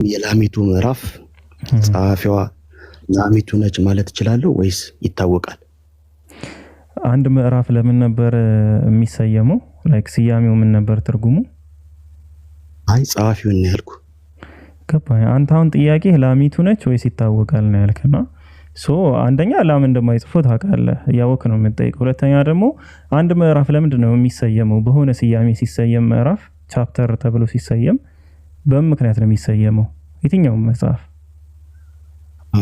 የላሚቱ ምዕራፍ ጸሐፊዋ ላሚቱ ነች ማለት እችላለሁ ወይስ ይታወቃል? አንድ ምዕራፍ ለምን ነበር የሚሰየመው? ላይክ ስያሜው ምን ነበር ትርጉሙ? አይ ጸሐፊውን ነው ያልኩ። ገባኝ። አንተ አሁን ጥያቄ ላሚቱ ነች ወይስ ይታወቃል ነው ያልከና፣ አንደኛ ላም እንደማይጽፈው ታውቃለህ፣ እያወቅ ነው የምትጠይቀው። ሁለተኛ ደግሞ አንድ ምዕራፍ ለምንድን ነው የሚሰየመው? በሆነ ስያሜ ሲሰየም ምዕራፍ ቻፕተር ተብሎ ሲሰየም በምን ምክንያት ነው የሚሰየመው? የትኛውም መጽሐፍ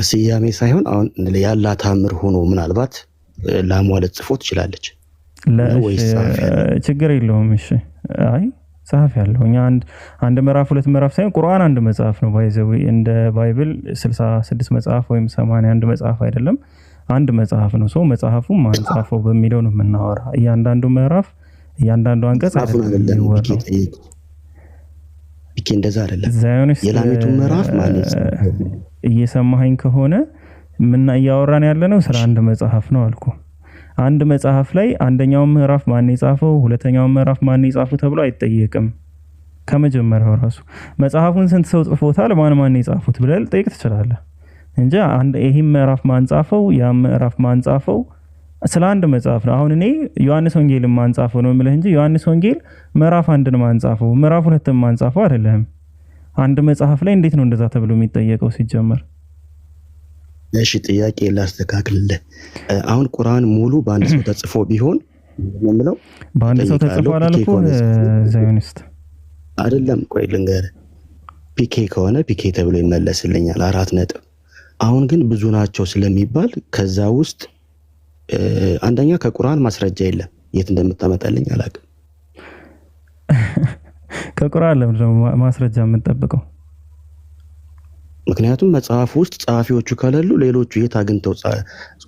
ስያሜ ሳይሆን አሁን ያላት አምር ሆኖ ምናልባት ላሟ ልትጽፎ ትችላለች ችግር የለውም። እሺ አይ ጸሐፊ ያለው እኛ አንድ ምዕራፍ ሁለት ምዕራፍ ሳይሆን ቁርአን አንድ መጽሐፍ ነው። ባይዘው እንደ ባይብል 66 መጽሐፍ ወይም 81 መጽሐፍ አይደለም፣ አንድ መጽሐፍ ነው። ሰው መጽሐፉም ማን ጻፈው በሚለው ነው የምናወራ። እያንዳንዱ ምዕራፍ እያንዳንዱ አንቀጽ አይደለም። ይሄ እንደዛ አይደለም። የላሚቱ ምዕራፍ ማለት እየሰማኸኝ ከሆነ ምን እያወራን ያለነው ስለ አንድ መጽሐፍ ነው አልኩ። አንድ መጽሐፍ ላይ አንደኛው ምዕራፍ ማን የጻፈው ሁለተኛው ምዕራፍ ማን የጻፈው ተብሎ አይጠየቅም። ከመጀመሪያው ራሱ መጽሐፉን ስንት ሰው ጽፎታል ማን የጻፉት ብለህ ልጠይቅ ትችላለህ እንጂ ይሄ ምዕራፍ ማን ጻፈው ያ ምዕራፍ ማን ጻፈው ስለ አንድ መጽሐፍ ነው። አሁን እኔ ዮሐንስ ወንጌልን ማን ጻፈው ነው የምልህ እንጂ ዮሐንስ ወንጌል ምዕራፍ 1ን ማን ጻፈው ምዕራፍ 2ን ማን ጻፈው አይደለም። አንድ መጽሐፍ ላይ እንዴት ነው እንደዛ ተብሎ የሚጠየቀው ሲጀመር? እሺ ጥያቄ ላስተካክልልህ። አሁን ቁርአን ሙሉ በአንድ ሰው ተጽፎ ቢሆን ምንለው በአንድ ሰው ተጽፎ አላልኩ ዛዮኒስት አይደለም። ቆይ ልንገርህ፣ ፒኬ ከሆነ ፒኬ ተብሎ ይመለስልኛል 4 ነጥብ። አሁን ግን ብዙ ናቸው ስለሚባል ከዛ ውስጥ አንደኛ ከቁርአን ማስረጃ የለም። የት እንደምታመጣልኝ አላውቅም። ከቁርአን ለምንድን ነው ማስረጃ የምንጠብቀው? ምክንያቱም መጽሐፍ ውስጥ ጸሐፊዎቹ ከሌሉ ሌሎቹ የት አግኝተው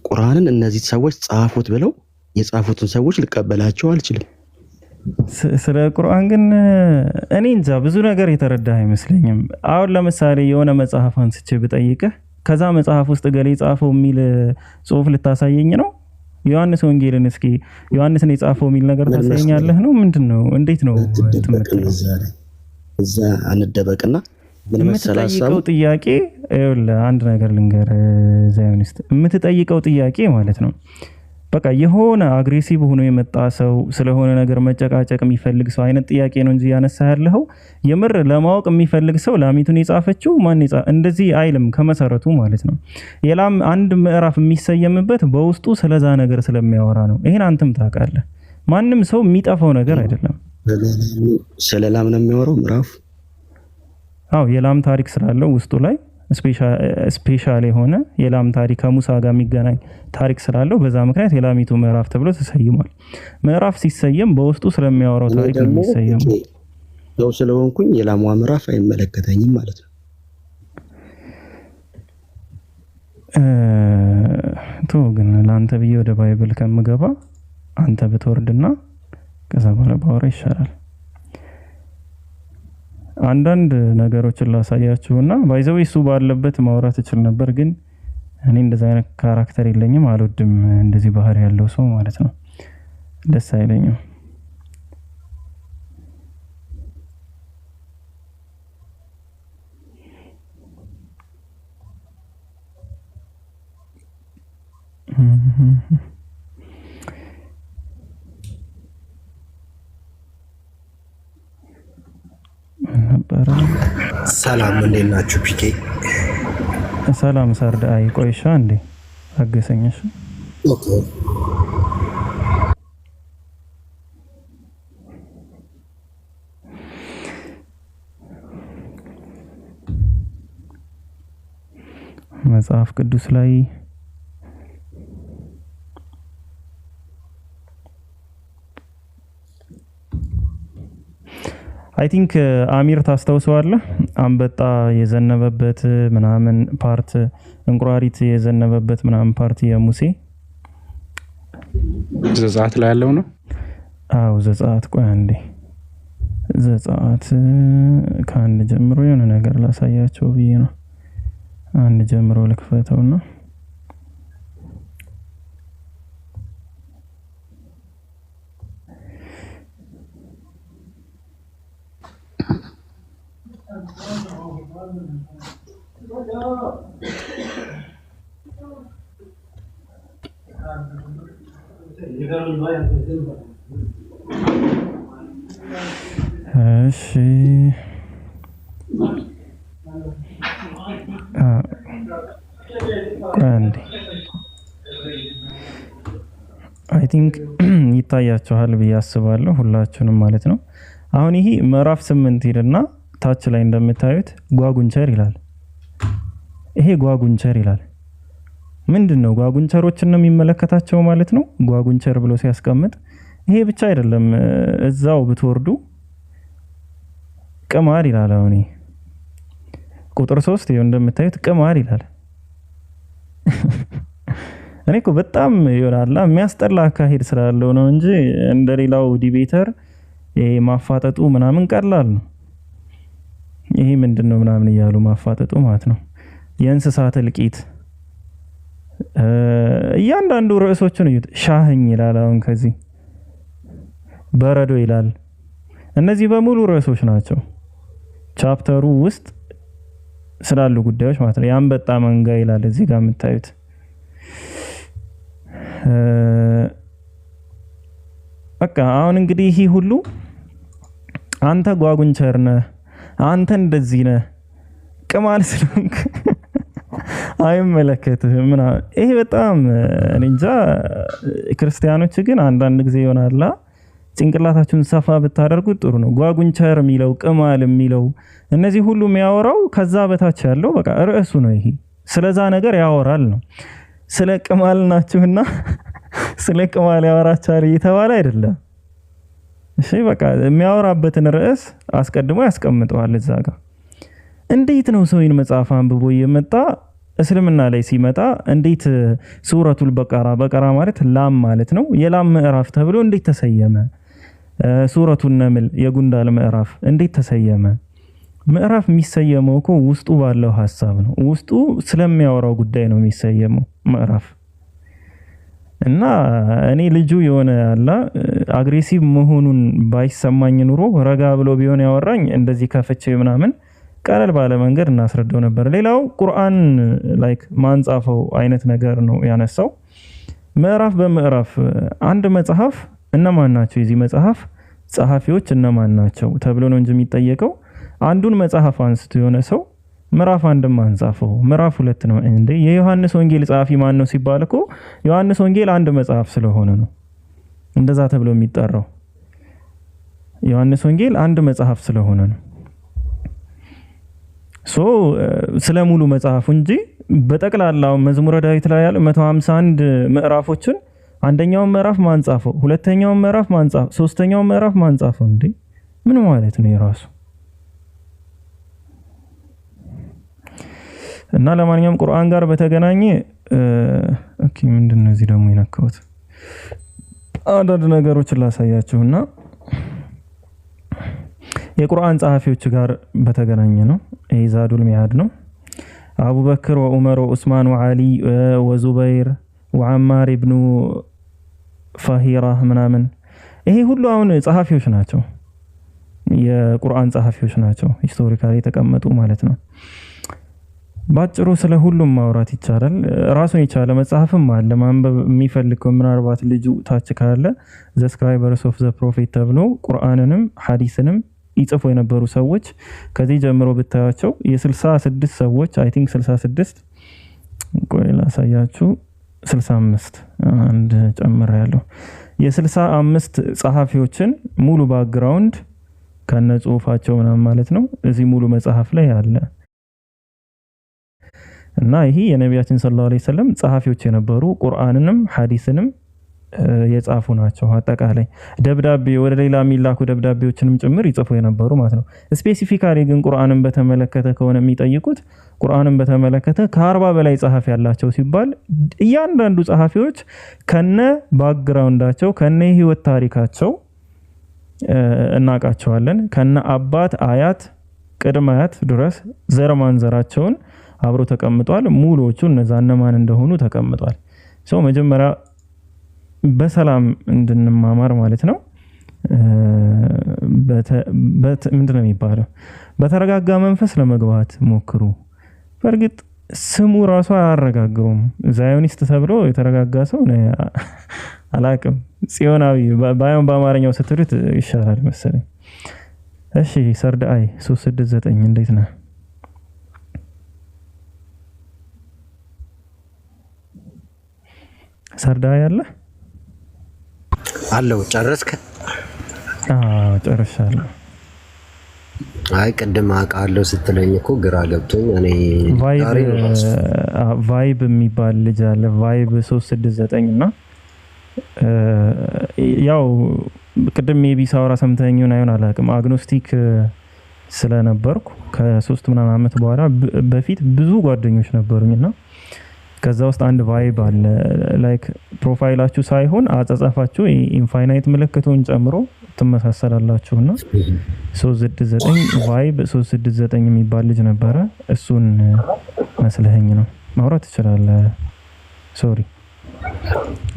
ቁርአንን እነዚህ ሰዎች ጻፉት ብለው የጻፉትን ሰዎች ልቀበላቸው አልችልም። ስለ ቁርአን ግን እኔ እንጃ ብዙ ነገር የተረዳህ አይመስለኝም። አሁን ለምሳሌ የሆነ መጽሐፍ አንስቼ ብጠይቅህ ከዛ መጽሐፍ ውስጥ ገሌ ጻፈው የሚል ጽሁፍ ልታሳየኝ ነው? ዮሐንስ ወንጌልን እስኪ ዮሐንስን የጻፈው የሚል ነገር ታሳየኛለህ ነው? ምንድነው? እንዴት ነው እዛ አንደበቅና የምትጠይቀው ጥያቄ ይኸውልህ፣ አንድ ነገር ልንገር ዛዮኒስት፣ የምትጠይቀው ጥያቄ ማለት ነው በቃ የሆነ አግሬሲቭ ሆኖ የመጣ ሰው ስለሆነ ነገር መጨቃጨቅ የሚፈልግ ሰው አይነት ጥያቄ ነው እንጂ ያነሳ ያለው የምር ለማወቅ የሚፈልግ ሰው ላሚቱን የጻፈችው ማን እንደዚህ አይልም ከመሰረቱ ማለት ነው። የላም አንድ ምዕራፍ የሚሰየምበት በውስጡ ስለዛ ነገር ስለሚያወራ ነው። ይሄን አንተም ታውቃለህ። ማንም ሰው የሚጠፋው ነገር አይደለም። ስለ ላም ነው የሚያወራው ምዕራፍ። አዎ የላም ታሪክ ስላለው ውስጡ ላይ ስፔሻል የሆነ የላም ታሪክ ከሙሳ ጋር የሚገናኝ ታሪክ ስላለው በዛ ምክንያት የላሚቱ ምዕራፍ ተብሎ ተሰይሟል። ምዕራፍ ሲሰየም በውስጡ ስለሚያወራው ታሪክ ነው የሚሰየመው። ሰው ስለሆንኩኝ የላሟ ምዕራፍ አይመለከተኝም ማለት ነው። ግን ለአንተ ብዬ ወደ ባይብል ከምገባ አንተ ብትወርድና ከዛ በኋላ ባወራ ይሻላል። አንዳንድ ነገሮችን ላሳያችሁና ባይዘው እሱ ባለበት ማውራት እችል ነበር፣ ግን እኔ እንደዛ አይነት ካራክተር የለኝም። አልወድም እንደዚህ ባህሪ ያለው ሰው ማለት ነው። ደስ አይለኝም። ሰላም እንዴት ናችሁ? ፒኬ ሰላም ሰርዳ። አይ ቆይሻ እንዴ አገሰኝሽ። ኦኬ መጽሐፍ ቅዱስ ላይ አይ ቲንክ አሚር ታስታውሰዋለህ? አንበጣ የዘነበበት ምናምን ፓርት፣ እንቁራሪት የዘነበበት ምናምን ፓርት የሙሴ ዘጸአት ላይ ያለው ነው። አዎ ዘጸአት። ቆይ አንዴ ዘጸአት ከአንድ ጀምሮ የሆነ ነገር ላሳያቸው ብዬ ነው። አንድ ጀምሮ ልክፈተውና እሺ አንዴ አይ ቲንክ ይታያችኋል ብዬ አስባለሁ ሁላችሁንም ማለት ነው። አሁን ይሄ ምዕራፍ 8 ሄድና ታች ላይ እንደምታዩት ጓጉንቸር ይላል። ይሄ ጓጉንቸር ይላል። ምንድነው? ጓጉንቸሮችን ነው የሚመለከታቸው ማለት ነው። ጓጉንቸር ብሎ ሲያስቀምጥ ይሄ ብቻ አይደለም፣ እዛው ብትወርዱ ቅማር ይላል። አሁን ቁጥር 3 ይኸው እንደምታዩት ቅማር ይላል። እኔ እኮ በጣም ይወራላ የሚያስጠላ አካሄድ ስላለው ነው እንጂ እንደሌላው ዲቤተር ይሄ ማፋጠጡ ምናምን ቀላል ነው። ይሄ ምንድነው ምናምን እያሉ ማፋጠጡ ማለት ነው። የእንስሳት እልቂት እያንዳንዱ ርዕሶችን እዩት። ሻህኝ ይላል። አሁን ከዚህ በረዶ ይላል። እነዚህ በሙሉ ርዕሶች ናቸው ቻፕተሩ ውስጥ ስላሉ ጉዳዮች ማለት ነው። የአንበጣ መንጋ ይላል እዚህ ጋር የምታዩት። በቃ አሁን እንግዲህ ይሄ ሁሉ አንተ ጓጉንቸር ነህ፣ አንተ እንደዚህ ነህ፣ ቅማል ስለሆንክ አይመለከትህም ምናምን። ይሄ በጣም እንጃ። ክርስቲያኖች ግን አንዳንድ ጊዜ ይሆናላ ጭንቅላታችሁን ሰፋ ብታደርጉት ጥሩ ነው። ጓጉንቸር የሚለው ቅማል የሚለው እነዚህ ሁሉ የሚያወራው ከዛ በታች ያለው በቃ ርዕሱ ነው። ይሄ ስለዛ ነገር ያወራል ነው። ስለ ቅማል ናችሁና ስለ ቅማል ያወራቻል እየተባለ አይደለም። እሺ በቃ የሚያወራበትን ርዕስ አስቀድሞ ያስቀምጠዋል እዛ ጋር። እንዴት ነው ሰውን መጽሐፍ አንብቦ እየመጣ እስልምና ላይ ሲመጣ እንዴት ሱረቱል በቀራ ማለት ላም ማለት ነው፣ የላም ምዕራፍ ተብሎ እንዴት ተሰየመ? ሱረቱን ነምል የጉንዳል ምዕራፍ እንዴት ተሰየመ? ምዕራፍ የሚሰየመው እኮ ውስጡ ባለው ሐሳብ ነው። ውስጡ ስለሚያወራው ጉዳይ ነው የሚሰየመው ምዕራፍ። እና እኔ ልጁ የሆነ ያላ አግሬሲቭ መሆኑን ባይሰማኝ ኑሮ ረጋ ብሎ ቢሆን ያወራኝ እንደዚህ ከፍቼ ምናምን ቀለል ባለ መንገድ እናስረዳው ነበር። ሌላው ቁርአን ላይክ ማንጻፈው አይነት ነገር ነው ያነሳው። ምዕራፍ በምዕራፍ አንድ መጽሐፍ እነማን ናቸው የዚህ መጽሐፍ ጸሐፊዎች እነማን ናቸው ተብሎ ነው እንጂ የሚጠየቀው። አንዱን መጽሐፍ አንስቶ የሆነ ሰው ምዕራፍ አንድም አንጻፈው ምዕራፍ 2 ነው እንዴ? የዮሐንስ ወንጌል ጸሐፊ ማን ነው ሲባል እኮ ዮሐንስ ወንጌል አንድ መጽሐፍ ስለሆነ ነው እንደዛ ተብሎ የሚጠራው። ዮሐንስ ወንጌል አንድ መጽሐፍ ስለሆነ ነው። ስለ ሙሉ መጽሐፉ እንጂ በጠቅላላው መዝሙረ ዳዊት ላይ ያለ 151 ምዕራፎችን አንደኛው ምዕራፍ ማንጻፈው፣ ሁለተኛው ምዕራፍ ማንጻፈው፣ ሶስተኛው ምዕራፍ ማንጻፈው እንዴ ምን ማለት ነው የራሱ? እና ለማንኛውም ቁርአን ጋር በተገናኘ ኦኬ ምንድነው እዚህ ደግሞ የነካሁት አንዳንድ ነገሮችን ላሳያችሁና የቁርአን ጸሐፊዎች ጋር በተገናኘ ነው። ኢዛዱል ሚዓድ ነው። አቡበክር ወዑመር ወዑስማን ወዓሊ ወዙበይር ወዓማር ኢብኑ ፋሂራ ምናምን ይሄ ሁሉ አሁን ጸሐፊዎች ናቸው፣ የቁርአን ጸሐፊዎች ናቸው፣ ሂስቶሪካሊ የተቀመጡ ማለት ነው። ባጭሩ ስለ ሁሉም ማውራት ይቻላል። ራሱን የቻለ መጽሐፍም አለ ማንበብ የሚፈልግ ምናልባት ልጁ ታች ካለ ዘ ስክራይበርስ ኦፍ ዘ ፕሮፌት ተብሎ ቁርአንንም ሐዲስንም ይጽፉ የነበሩ ሰዎች ከዚህ ጀምሮ ብታያቸው የ66 ሰዎች አይ ቲንክ 66 ቆይ ላሳያችሁ 65 አንድ ጨምር ያለው የ65 ጸሐፊዎችን ሙሉ ባክግራውንድ ከነ ጽሁፋቸው ምናምን ማለት ነው እዚህ ሙሉ መጽሐፍ ላይ አለ። እና ይሄ የነቢያችን ሰለላሁ ዐለይሂ ወሰለም ጸሐፊዎች የነበሩ ቁርአንንም ሐዲስንም የጻፉ ናቸው። አጠቃላይ ደብዳቤ ወደ ሌላ የሚላኩ ደብዳቤዎችንም ጭምር ይጽፉ የነበሩ ማለት ነው። ስፔሲፊካሊ ግን ቁርአንን በተመለከተ ከሆነ የሚጠይቁት ቁርአንን በተመለከተ ከ40 በላይ ጸሐፊ ያላቸው ሲባል እያንዳንዱ ጸሐፊዎች ከነ ባክግራውንዳቸው ከነ ህይወት ታሪካቸው እናቃቸዋለን። ከነ አባት አያት ቅድመ አያት ድረስ ዘር ማንዘራቸውን አብሮ ተቀምጧል። ሙሉዎቹ እነዛ እነማን እንደሆኑ ተቀምጧል። ሰው መጀመሪያ በሰላም እንድንማማር ማለት ነው ምንድነው የሚባለው በተረጋጋ መንፈስ ለመግባት ሞክሩ። በእርግጥ ስሙ ራሱ አያረጋጋውም። ዛዮኒስት ተብሎ የተረጋጋ ሰው አላቅም። ጽዮናዊ ባይሆን በአማርኛው ስትሉት ይሻላል መሰለኝ። እሺ ሰርዳይ 369 እንዴት ነህ? ሰርዳይ አለ አለው። ጨረስክ? አዎ ጨርሻለሁ። አይ ቅድም አውቃለሁ ስትለኝ እኮ ግራ ገብቶኝ እኔ ቫይብ የሚባል ልጅ አለ ቫይብ 369 እና ያው ቅድም ሜቢ ሳውራ ሰምተኸኝ አይሆን አላውቅም። አግኖስቲክ ስለነበርኩ ከ3 ምናምን ዓመት በኋላ በፊት ብዙ ጓደኞች ነበሩኝና ከዛ ውስጥ አንድ ቫይብ አለ ላይክ ፕሮፋይላችሁ ሳይሆን አጻጻፋችሁ ኢንፋይናይት ምልክቱን ጨምሮ ትመሳሰላላችሁና 369 ቫይብ 369 የሚባል ልጅ ነበረ። እሱን መስለኸኝ ነው። ማውራት ትችላለህ። ሶሪ።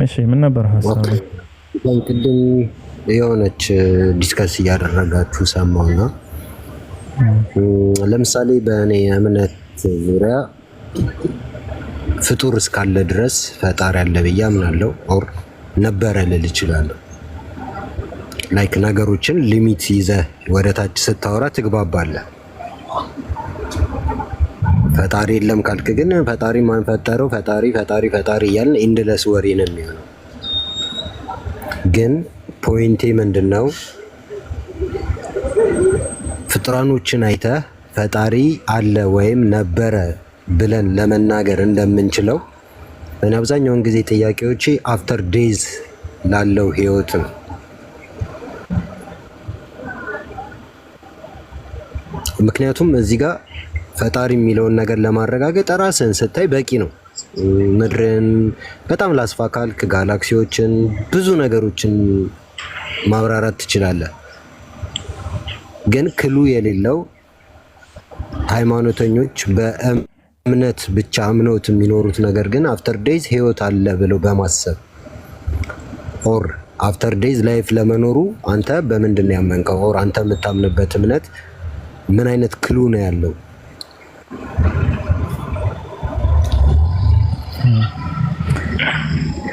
እሺ ምን ነበር ሐሳቡ? ቅድም የሆነች ዲስከስ እያደረጋችሁ ሰማውና ለምሳሌ በእኔ እምነት ዙሪያ ፍጡር እስካለ ድረስ ፈጣሪ አለ ብዬ አምናለሁ። ኦር ነበረ ልል እችላለሁ። ላይክ ነገሮችን ሊሚት ይዘህ ወደ ታች ስታወራ ትግባባለህ። ፈጣሪ የለም ካልክ ግን ፈጣሪ ማን ፈጠረው? ፈጣሪ እያልን ኢንድለስ ወሬ ነው የሚሆነው። ግን ፖይንቴ ምንድነው? ፍጥራኖችን አይተህ ፈጣሪ አለ ወይም ነበረ ብለን ለመናገር እንደምንችለው እኔ አብዛኛውን ጊዜ ጥያቄዎቼ አፍተር ዴይዝ ላለው ህይወት ነው። ምክንያቱም እዚህ ጋር ፈጣሪ የሚለውን ነገር ለማረጋገጥ ራስን ስታይ በቂ ነው። ምድርን በጣም ላስፋ ካልክ ጋላክሲዎችን ብዙ ነገሮችን ማብራራት ትችላለህ። ግን ክሉ የሌለው ሃይማኖተኞች በእምነት ብቻ አምነውት የሚኖሩት ነገር ግን አፍተር ዴይዝ ህይወት አለ ብለው በማሰብ ኦር አፍተር ዴይዝ ላይፍ ለመኖሩ አንተ በምንድን ነው ያመንከው? ኦር አንተ የምታምንበት እምነት ምን አይነት ክሉ ነው ያለው?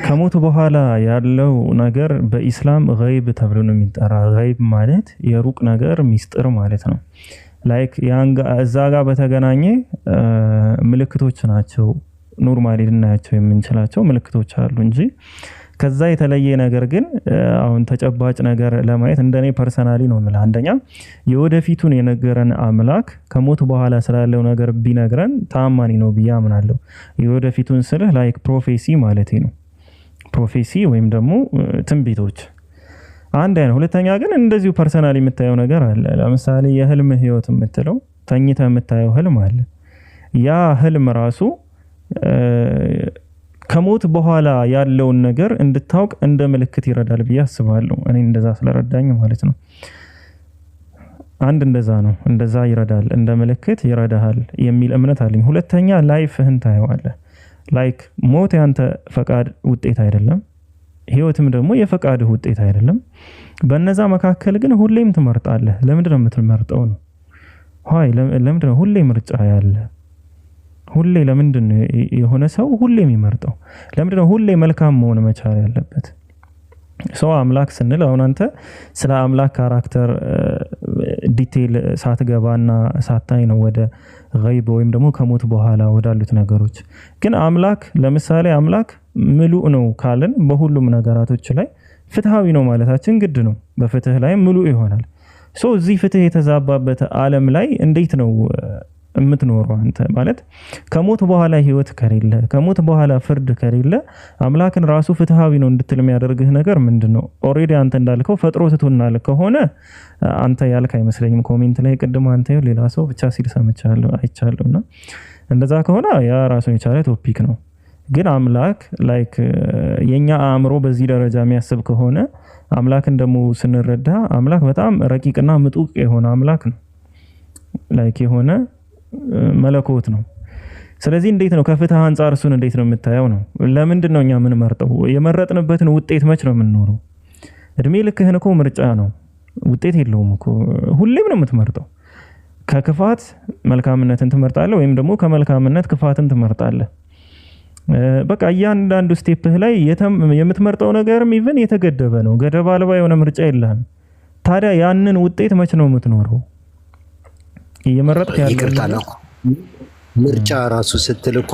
ከሞት በኋላ ያለው ነገር በኢስላም ገይብ ተብሎ ነው የሚጠራ። ገይብ ማለት የሩቅ ነገር ሚስጥር ማለት ነው። ላይክ እዛ ጋር በተገናኘ ምልክቶች ናቸው ኖርማሊ ልናያቸው የምንችላቸው ምልክቶች አሉ እንጂ ከዛ የተለየ ነገር ግን አሁን ተጨባጭ ነገር ለማየት እንደኔ ፐርሰናሊ ነው የምልህ። አንደኛ የወደፊቱን የነገረን አምላክ ከሞት በኋላ ስላለው ነገር ቢነግረን ተአማኒ ነው ብዬ አምናለሁ። የወደፊቱን ስልህ ላይክ ፕሮፌሲ ማለት ነው። ፕሮፌሲ ወይም ደግሞ ትንቢቶች አንድ አይነት። ሁለተኛ ግን እንደዚሁ ፐርሰናሊ የምታየው ነገር አለ። ለምሳሌ የህልም ህይወት የምትለው ተኝተህ የምታየው ህልም አለ። ያ ህልም ራሱ ከሞት በኋላ ያለውን ነገር እንድታውቅ እንደ ምልክት ይረዳል ብዬ አስባለሁ። እኔ እንደዛ ስለረዳኝ ማለት ነው። አንድ እንደዛ ነው፣ እንደዛ ይረዳል፣ እንደ ምልክት ይረዳሃል የሚል እምነት አለኝ። ሁለተኛ ላይፍህን ታየዋለህ። ላይክ ሞት ያንተ ፈቃድ ውጤት አይደለም፣ ህይወትም ደግሞ የፈቃድህ ውጤት አይደለም። በነዛ መካከል ግን ሁሌም ትመርጣለህ። ለምንድን ነው የምትመርጠው ነው? ለምንድን ነው ሁሌ ምርጫ ያለ? ሁሌ ለምንድን ነው የሆነ ሰው ሁሌ የሚመርጠው? ለምንድን ነው ሁሌ መልካም መሆን መቻል ያለበት? ሰው አምላክ ስንል አሁን አንተ ስለ አምላክ ካራክተር ዲቴይል ሳትገባና ሳታይ ነው ወደ ገይብ ወይም ደግሞ ከሞት በኋላ ወዳሉት ነገሮች። ግን አምላክ ለምሳሌ አምላክ ምሉእ ነው ካልን በሁሉም ነገራቶች ላይ ፍትሃዊ ነው ማለታችን ግድ ነው። በፍትህ ላይ ምሉእ ይሆናል። እዚህ ፍትህ የተዛባበት ዓለም ላይ እንዴት ነው የምትኖረው አንተ? ማለት ከሞት በኋላ ህይወት ከሌለ፣ ከሞት በኋላ ፍርድ ከሌለ አምላክን ራሱ ፍትሃዊ ነው እንድትል የሚያደርግህ ነገር ምንድነው? ኦሬዲ አንተ እንዳልከው ፈጥሮ ትቶናል ከሆነ አንተ ያልክ አይመስለኝም። ኮሜንት ላይ ቅድም አንተ ሌላ ሰው ብቻ ሲል ሰምቻለሁ አይቻለሁና እንደዛ ከሆነ ያ ራሱን የቻለ ቶፒክ ነው። ግን አምላክ ላይክ የኛ አእምሮ በዚህ ደረጃ የሚያስብ ከሆነ አምላክን ደግሞ ስንረዳ አምላክ በጣም ረቂቅና ምጡቅ የሆነ አምላክ ነው። ላይክ የሆነ መለኮት ነው። ስለዚህ እንዴት ነው ከፍትህ አንጻር እሱን እንዴት ነው የምታየው ነው? ለምንድን ነው እኛ የምንመርጠው? የመረጥንበትን ውጤት መች ነው የምንኖረው? እድሜ ልክህን እኮ ምርጫ ነው፣ ውጤት የለውም እኮ። ሁሌም ነው የምትመርጠው። ከክፋት መልካምነትን ትመርጣለህ ወይም ደግሞ ከመልካምነት ክፋትን ትመርጣለህ። በቃ እያንዳንዱ ስቴፕህ ላይ የምትመርጠው ነገርም ኢቭን የተገደበ ነው። ገደብ አልባ የሆነ ምርጫ የለህም። ታዲያ ያንን ውጤት መች ነው የምትኖረው? እየመረጥክ ያለው ምርጫ ራሱ ስትል እኮ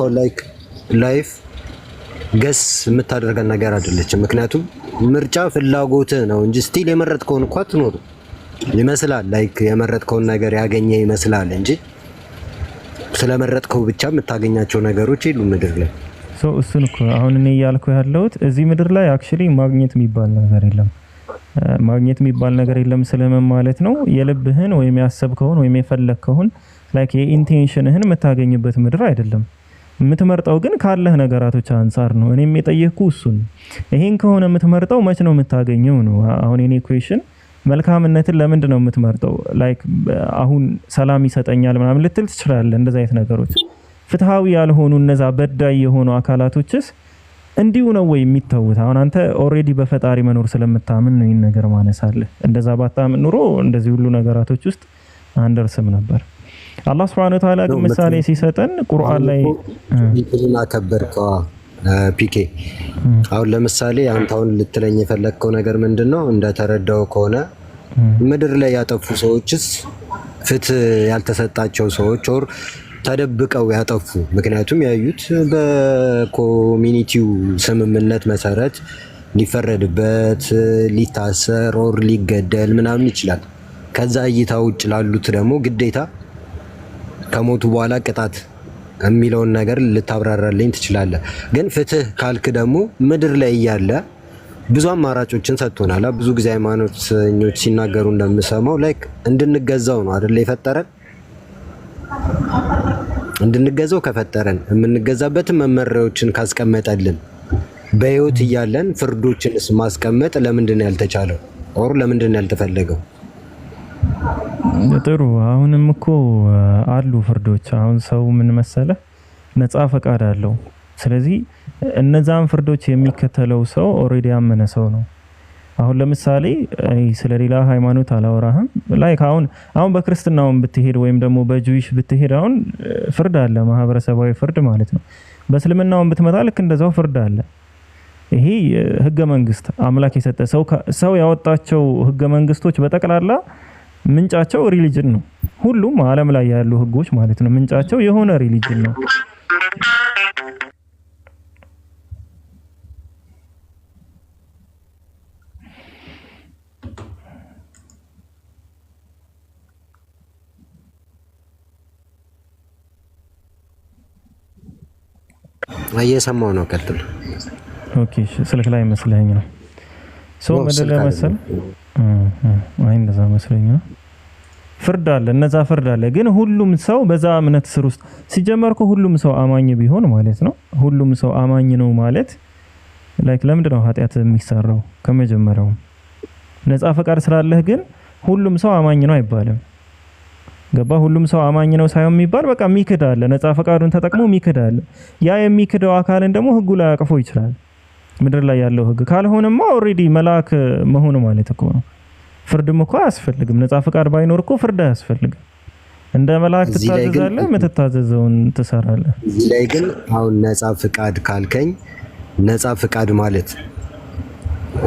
ላይፍ ገስ የምታደርገን ነገር አይደለችም። ምክንያቱም ምርጫ ፍላጎትህ ነው እንጂ ስቲል የመረጥከውን እኮ አትኖርም ይመስላል። የመረጥከውን ነገር ያገኘ ይመስላል እንጂ ስለመረጥከው ብቻ የምታገኛቸው ነገሮች የሉም ምድር ላይ። እሱን እኮ አሁን እኔ እያልኩ ያለሁት እዚህ ምድር ላይ አክቹሊ ማግኘት የሚባል ነገር የለም። ማግኘት የሚባል ነገር የለም ስለምን ማለት ነው? የልብህን ወይም ያሰብከውን ወይም የፈለግከውን የኢንቴንሽንህን የምታገኝበት ምድር አይደለም። የምትመርጠው ግን ካለህ ነገራቶች አንጻር ነው። እኔም የጠየቅኩ እሱን ይሄን ከሆነ የምትመርጠው መች ነው የምታገኘው ነው። አሁን የኔ ኩዌሽን መልካምነትን ለምንድን ነው የምትመርጠው? አሁን ሰላም ይሰጠኛል ምናምን ልትል ትችላለህ። እንደዛ አይነት ነገሮች ፍትሃዊ ያልሆኑ እነዛ በዳይ የሆኑ አካላቶችስ እንዲሁ ነው ወይ የሚተውት? አሁን አንተ ኦልሬዲ በፈጣሪ መኖር ስለምታምን ነው ይህን ነገር ማነሳለህ። እንደዛ ባታምን ኑሮ እንደዚህ ሁሉ ነገራቶች ውስጥ አንደርስም ነበር። አላህ Subhanahu Wa Ta'ala ግን ምሳሌ ሲሰጠን ቁርአን ላይ አከበርከው ፒኬ። አሁን ለምሳሌ አንተ አሁን ልትለኝ የፈለግከው ነገር ምንድነው? እንደተረዳው ከሆነ ምድር ላይ ያጠፉ ሰዎችስ ፍትህ ያልተሰጣቸው ሰዎች ኦር ተደብቀው ያጠፉ፣ ምክንያቱም ያዩት በኮሚኒቲው ስምምነት መሰረት ሊፈረድበት ሊታሰር ኦር ሊገደል ምናምን ይችላል። ከዛ እይታ ውጭ ላሉት ደግሞ ግዴታ ከሞቱ በኋላ ቅጣት የሚለውን ነገር ልታብራራልኝ ትችላለህ። ግን ፍትህ ካልክ ደግሞ ምድር ላይ እያለ ብዙ አማራጮችን ሰጥቶናል። ብዙ ጊዜ ሃይማኖተኞች ሲናገሩ እንደምሰማው እንድንገዛው ነው አይደል የፈጠረን። እንድንገዛው ከፈጠረን የምንገዛበትን መመሪያዎችን ካስቀመጠልን በህይወት እያለን ፍርዶችንስ ማስቀመጥ ለምንድን ነው ያልተቻለው? ኦር ለምንድን ነው ያልተፈለገው? ጥሩ። አሁንም እኮ አሉ ፍርዶች። አሁን ሰው ምን መሰለህ ነፃ ፈቃድ አለው። ስለዚህ እነዛን ፍርዶች የሚከተለው ሰው ኦልሬዲ ያመነ ሰው ነው። አሁን ለምሳሌ ስለሌላ ሃይማኖት አላወራህም። አሁን በክርስትናውም ብትሄድ ወይም ደግሞ በጁዊሽ ብትሄድ አሁን ፍርድ አለ፣ ማህበረሰባዊ ፍርድ ማለት ነው። በእስልምናውም ብትመጣ ልክ እንደዛው ፍርድ አለ። ይሄ ህገ መንግስት አምላክ የሰጠ ሰው ያወጣቸው ህገ መንግስቶች በጠቅላላ ምንጫቸው ሪሊጅን ነው። ሁሉም ዓለም ላይ ያሉ ህጎች ማለት ነው ምንጫቸው የሆነ ሪሊጅን ነው። እየሰማሁ ነው። ቀጥል። ኦኬ ስልክ ላይ መስለኝ ነው ምንድን ነው መሰል እንደዛ መስለኝ ነው። ፍርድ አለ፣ እነዛ ፍርድ አለ። ግን ሁሉም ሰው በዛ እምነት ስር ውስጥ ሲጀመርኩ ሁሉም ሰው አማኝ ቢሆን ማለት ነው። ሁሉም ሰው አማኝ ነው ማለት ለምንድን ነው ኃጢአት የሚሰራው? ከመጀመሪያው ነፃ ፈቃድ ስላለህ ግን ሁሉም ሰው አማኝ ነው አይባልም። ገባ? ሁሉም ሰው አማኝ ነው ሳይሆን የሚባል በቃ የሚክድ አለ። ነፃ ፈቃዱን ተጠቅሞ የሚክድ አለ። ያ የሚክደው አካልን ደግሞ ህጉ ላይ አቅፎ ይችላል። ምድር ላይ ያለው ህግ ካልሆነማ ኦልሬዲ መልአክ መሆኑ ማለት እኮ ነው። ፍርድም እኮ አያስፈልግም። ነፃ ፈቃድ ባይኖር እኮ ፍርድ አያስፈልግም። እንደ መልአክ ትታዘዛለህ፣ የምትታዘዘውን ትሰራለህ። እዚህ ላይ ግን አሁን ነፃ ፈቃድ ካልከኝ ነፃ ፈቃድ ማለት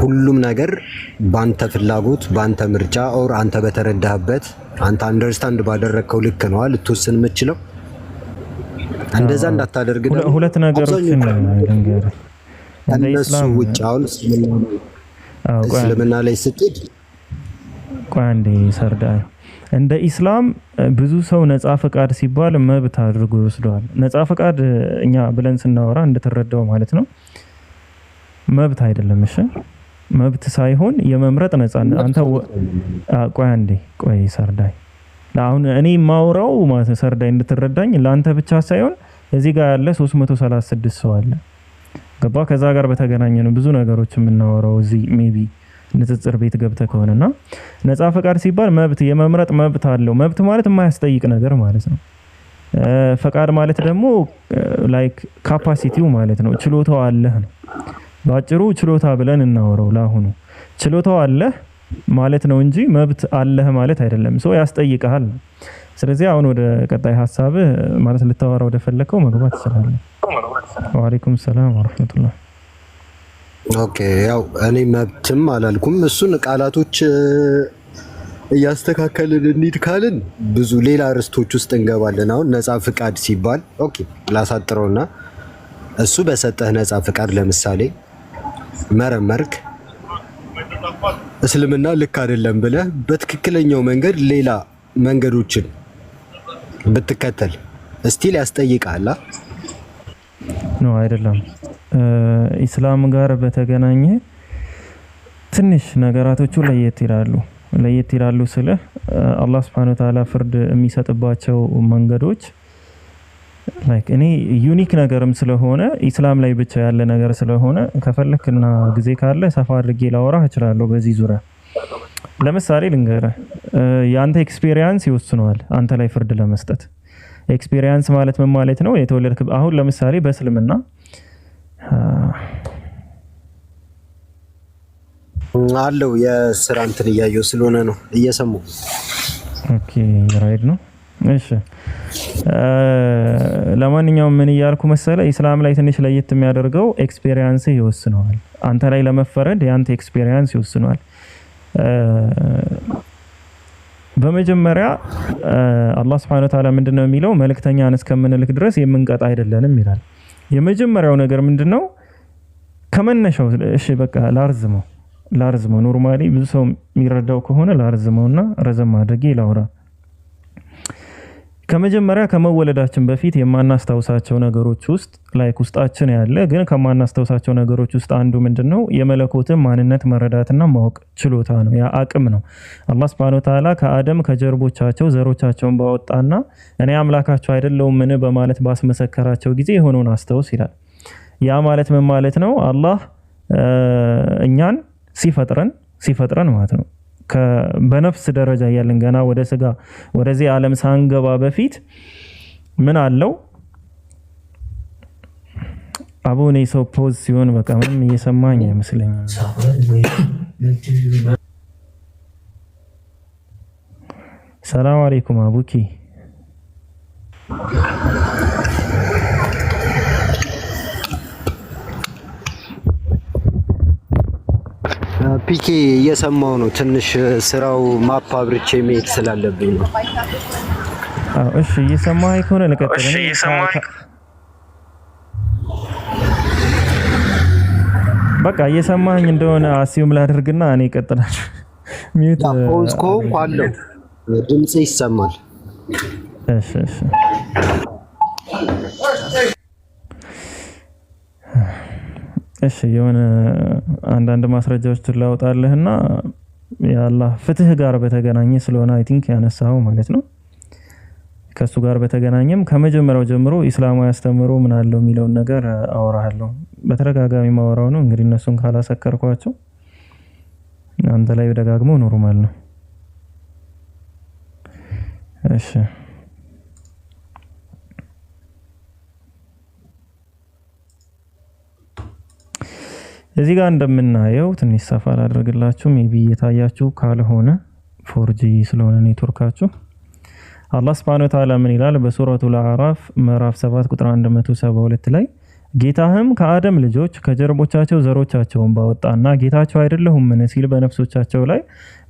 ሁሉም ነገር ባንተ ፍላጎት ባንተ ምርጫ ኦር አንተ በተረዳህበት አንተ አንደርስታንድ ባደረግከው ልክ ነው ልትወስን የምትችለው። እንደዛ እንዳታደርግ ደግሞ ሁለት ነገሮችን ልንገርህ። እነሱ ውጭ አሁን እስልምና ላይ ስትሄድ አንዴ ሰርዳይ እንደ ኢስላም ብዙ ሰው ነፃ ፈቃድ ሲባል መብት አድርጎ ይወስደዋል። ነፃ ፈቃድ እኛ ብለን ስናወራ እንድትረዳው ማለት ነው መብት አይደለም። እሺ መብት ሳይሆን የመምረጥ ነፃነት። አንተ አንዴ ሰርዳይ አሁን እኔ ማውራው ማለት ሰርዳይ እንድትረዳኝ ለአንተ ብቻ ሳይሆን እዚህ ጋር ያለ 336 ሰው አለ። ገባ? ከዛ ጋር በተገናኘ ነው ብዙ ነገሮች የምናወራው እዚህ ሜቢ ንጽጽር ቤት ገብተህ ከሆነና ነፃ ፈቃድ ሲባል መብት የመምረጥ መብት አለው። መብት ማለት የማያስጠይቅ ነገር ማለት ነው። ፈቃድ ማለት ደግሞ ካፓሲቲው ማለት ነው። ችሎታው አለህ ነው። ባጭሩ ችሎታ ብለን እናወራው። ለአሁኑ ችሎታው አለህ ማለት ነው እንጂ መብት አለህ ማለት አይደለም። ሰው ያስጠይቅሃል። ስለዚህ አሁን ወደ ቀጣይ ሐሳብ ማለት ልታወራ ወደ ፈለከው መግባት ትችላለህ። ወአለይኩም ሰላም ወራህመቱላህ። ኦኬ ያው እኔ መብትም አላልኩም። እሱን ቃላቶች እያስተካከልን እንሂድ ካልን ብዙ ሌላ ርዕሶች ውስጥ እንገባለን። አሁን ነፃ ፍቃድ ሲባል ኦኬ ላሳጥረውና እሱ በሰጠህ ነፃ ፍቃድ ለምሳሌ መረመርክ እስልምና ልክ አይደለም ብለህ በትክክለኛው መንገድ ሌላ መንገዶችን ብትከተል እስቲል ያስጠይቃል። ነው አይደለም? ኢስላም ጋር በተገናኘ ትንሽ ነገራቶቹ ለየት ይላሉ ስለ አላህ Subhanahu Wa Ta'ala ፍርድ የሚሰጥባቸው መንገዶች ላይክ እኔ ዩኒክ ነገርም ስለሆነ ኢስላም ላይ ብቻ ያለ ነገር ስለሆነ ከፈለክና ጊዜ ካለ ሰፋ አድርጌ ላወራህ እችላለሁ በዚህ ዙሪያ። ለምሳሌ ልንገርህ፣ ያንተ ኤክስፒሪየንስ ይወስነዋል አንተ ላይ ፍርድ ለመስጠት። ኤክስፒሪየንስ ማለት ምን ማለት ነው? የተወለድክ አሁን ለምሳሌ በእስልምና አለው የስራ እንትን እያየሁ ስለሆነ ነው እየሰማሁ። ኦኬ ራይድ ነው። እሺ ለማንኛውም ምን እያልኩ መሰለ ኢስላም ላይ ትንሽ ለየት የሚያደርገው ኤክስፒሪየንስ ይወስነዋል። አንተ ላይ ለመፈረድ ያንተ ኤክስፒሪየንስ ይወስነዋል። በመጀመሪያ አላህ Subhanahu Wa Ta'ala ምንድነው የሚለው? መልእክተኛን እስከምንልክ ድረስ የምንቀጣ አይደለንም ይላል። የመጀመሪያው ነገር ምንድነው? ከመነሻው እሺ በቃ ላርዝመው ኖርማሊ ብዙ ሰው የሚረዳው ከሆነ ላርዝመውና ረዘም አድርጌ ላውራ። ከመጀመሪያ ከመወለዳችን በፊት የማናስታውሳቸው ነገሮች ውስጥ ላይክ ውስጣችን ያለ ግን ከማናስታውሳቸው ነገሮች ውስጥ አንዱ ምንድነው? የመለኮትን ማንነት መረዳትና ማወቅ ችሎታ ነው። ያ አቅም ነው። አላህ Subhanahu Wa Ta'ala ከአደም ከጀርቦቻቸው ዘሮቻቸውን ባወጣና እኔ አምላካቸው አይደለሁም ምን በማለት ባስመሰከራቸው ጊዜ የሆነውን አስተውስ ይላል። ያ ማለት ምን ማለት ነው? አላህ እኛን ሲፈጥረን ማለት ነው በነፍስ ደረጃ ያለን ገና ወደ ስጋ ወደዚህ ዓለም ሳንገባ በፊት ምን አለው? አቡኔ ሰው ፖዝ ሲሆን በቃ ምንም እየሰማኝ አይመስለኝም። ሰላም አለይኩም አቡኪ። ፒኬ እየሰማው ነው። ትንሽ ስራው ማፕ አብርቼ መሄድ ስላለብኝ ነው። እሺ እየሰማኸኝ ከሆነ ልቀጥል። በቃ እየሰማኸኝ እንደሆነ አሲዩም ላድርግና እኔ እቀጥላለሁ። ሚዩት ፖዝ ኮንኩ አለው ድምጽ ይሰማል። እሺ እሺ የሆነ አንዳንድ ማስረጃዎችን ላውጣልህና የአላህ ፍትህ ጋር በተገናኘ ስለሆነ አይ ቲንክ ያነሳው ማለት ነው። ከሱ ጋር በተገናኘም ከመጀመሪያው ጀምሮ ኢስላማዊ አስተምሮ ምን አለው የሚለውን ነገር አወራለሁ። በተደጋጋሚ ማወራው ነው እንግዲህ እነሱን ካላሰከርኳቸው አንተ ላይ ደጋግሞ ኖርማል ነው። እሺ እዚህ ጋር እንደምናየው ትንሽ ሰፋ ላድርግላችሁ ሜቢ እየታያችሁ ካልሆነ ፎርጂ ስለሆነ ኔትወርካችሁ። አላህ Subhanahu Wa Ta'ala ምን ይላል በሱረቱል አዕራፍ ምዕራፍ 7 ቁጥር 172 ላይ ጌታህም ከአደም ልጆች ከጀርቦቻቸው ዘሮቻቸውን ባወጣና ጌታቸው አይደለሁም ምን ሲል በነፍሶቻቸው ላይ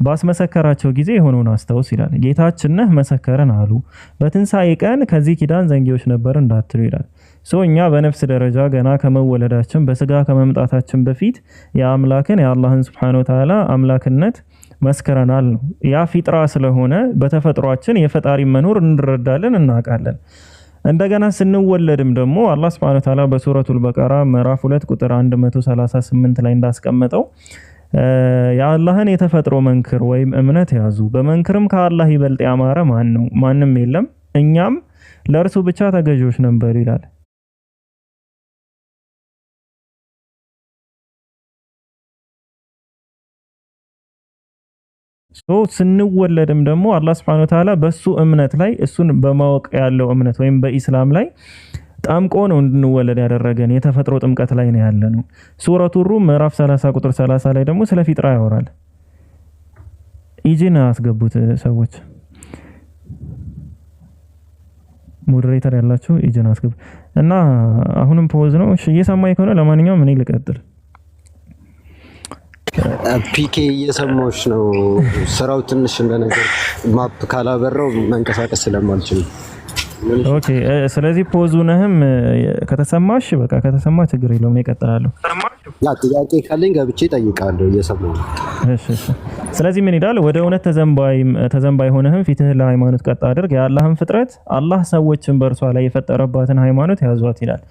ባስመሰከራቸው ጊዜ የሆነውን አስታውስ ይላል። ጌታችን ነህ መሰከረን አሉ። በትንሣኤ ቀን ከዚህ ኪዳን ዘንጊዎች ነበር እንዳትሉ ይላል። እኛ በነፍስ ደረጃ ገና ከመወለዳችን በስጋ ከመምጣታችን በፊት የአምላክን የአላህን Subhanahu Wa Ta'ala አምላክነት መስከረናል ነው። ያ ፊጥራ ስለሆነ በተፈጥሯችን የፈጣሪ መኖር እንረዳለን እናውቃለን። እንደገና ስንወለድም ደግሞ አላህ Subhanahu Wa Ta'ala በሱረቱል በቀራ ምዕራፍ 2 ቁጥር 138 ላይ እንዳስቀመጠው የአላህን የተፈጥሮ መንክር ወይም እምነት ያዙ፣ በመንክርም ከአላህ ይበልጥ ያማረ ማንም የለም፣ እኛም ለእርሱ ብቻ ተገዢዎች ነበር ይላል። ስንወለድም ደግሞ አላህ Subhanahu Wa Ta'ala በሱ እምነት ላይ እሱን በማወቅ ያለው እምነት ወይም በኢስላም ላይ ጠምቆ ነው እንድንወለድ ያደረገን። የተፈጥሮ ጥምቀት ላይ ነው ያለነው። ሱረቱ ሩም ምዕራፍ 30 ቁጥር 30 ላይ ደግሞ ስለ ፊጥራ ያወራል። ኢጂን አስገቡት ሰዎች። ሞዴሬተር ያላችሁ ኤጀን አስገቡ እና አሁንም ፖዝ ነው። እሺ እየሰማኝ ከሆነ ለማንኛውም እኔ ልቀጥል። ፒኬ እየሰማሁሽ ነው። ስራው ትንሽ እንደነገር ማፕ ካላበራው መንቀሳቀስ ስለማልችል ኦኬ። ስለዚህ ፖዙ ነህም ከተሰማሽ በቃ ከተሰማ ችግር የለውም እኔ እቀጥላለሁ። ያ ጥያቄ ካለኝ ገብቼ እጠይቃለሁ እየሰማሁ ነው። እሺ እሺ። ስለዚህ ምን ይላል? ወደ እውነት ተዘንባይ ሆነህም ፊትህን ለሃይማኖት ቀጥ አድርግ፣ የአላህን ፍጥረት አላህ ሰዎችን በእርሷ ላይ የፈጠረባትን ሃይማኖት ያዟት ይላል።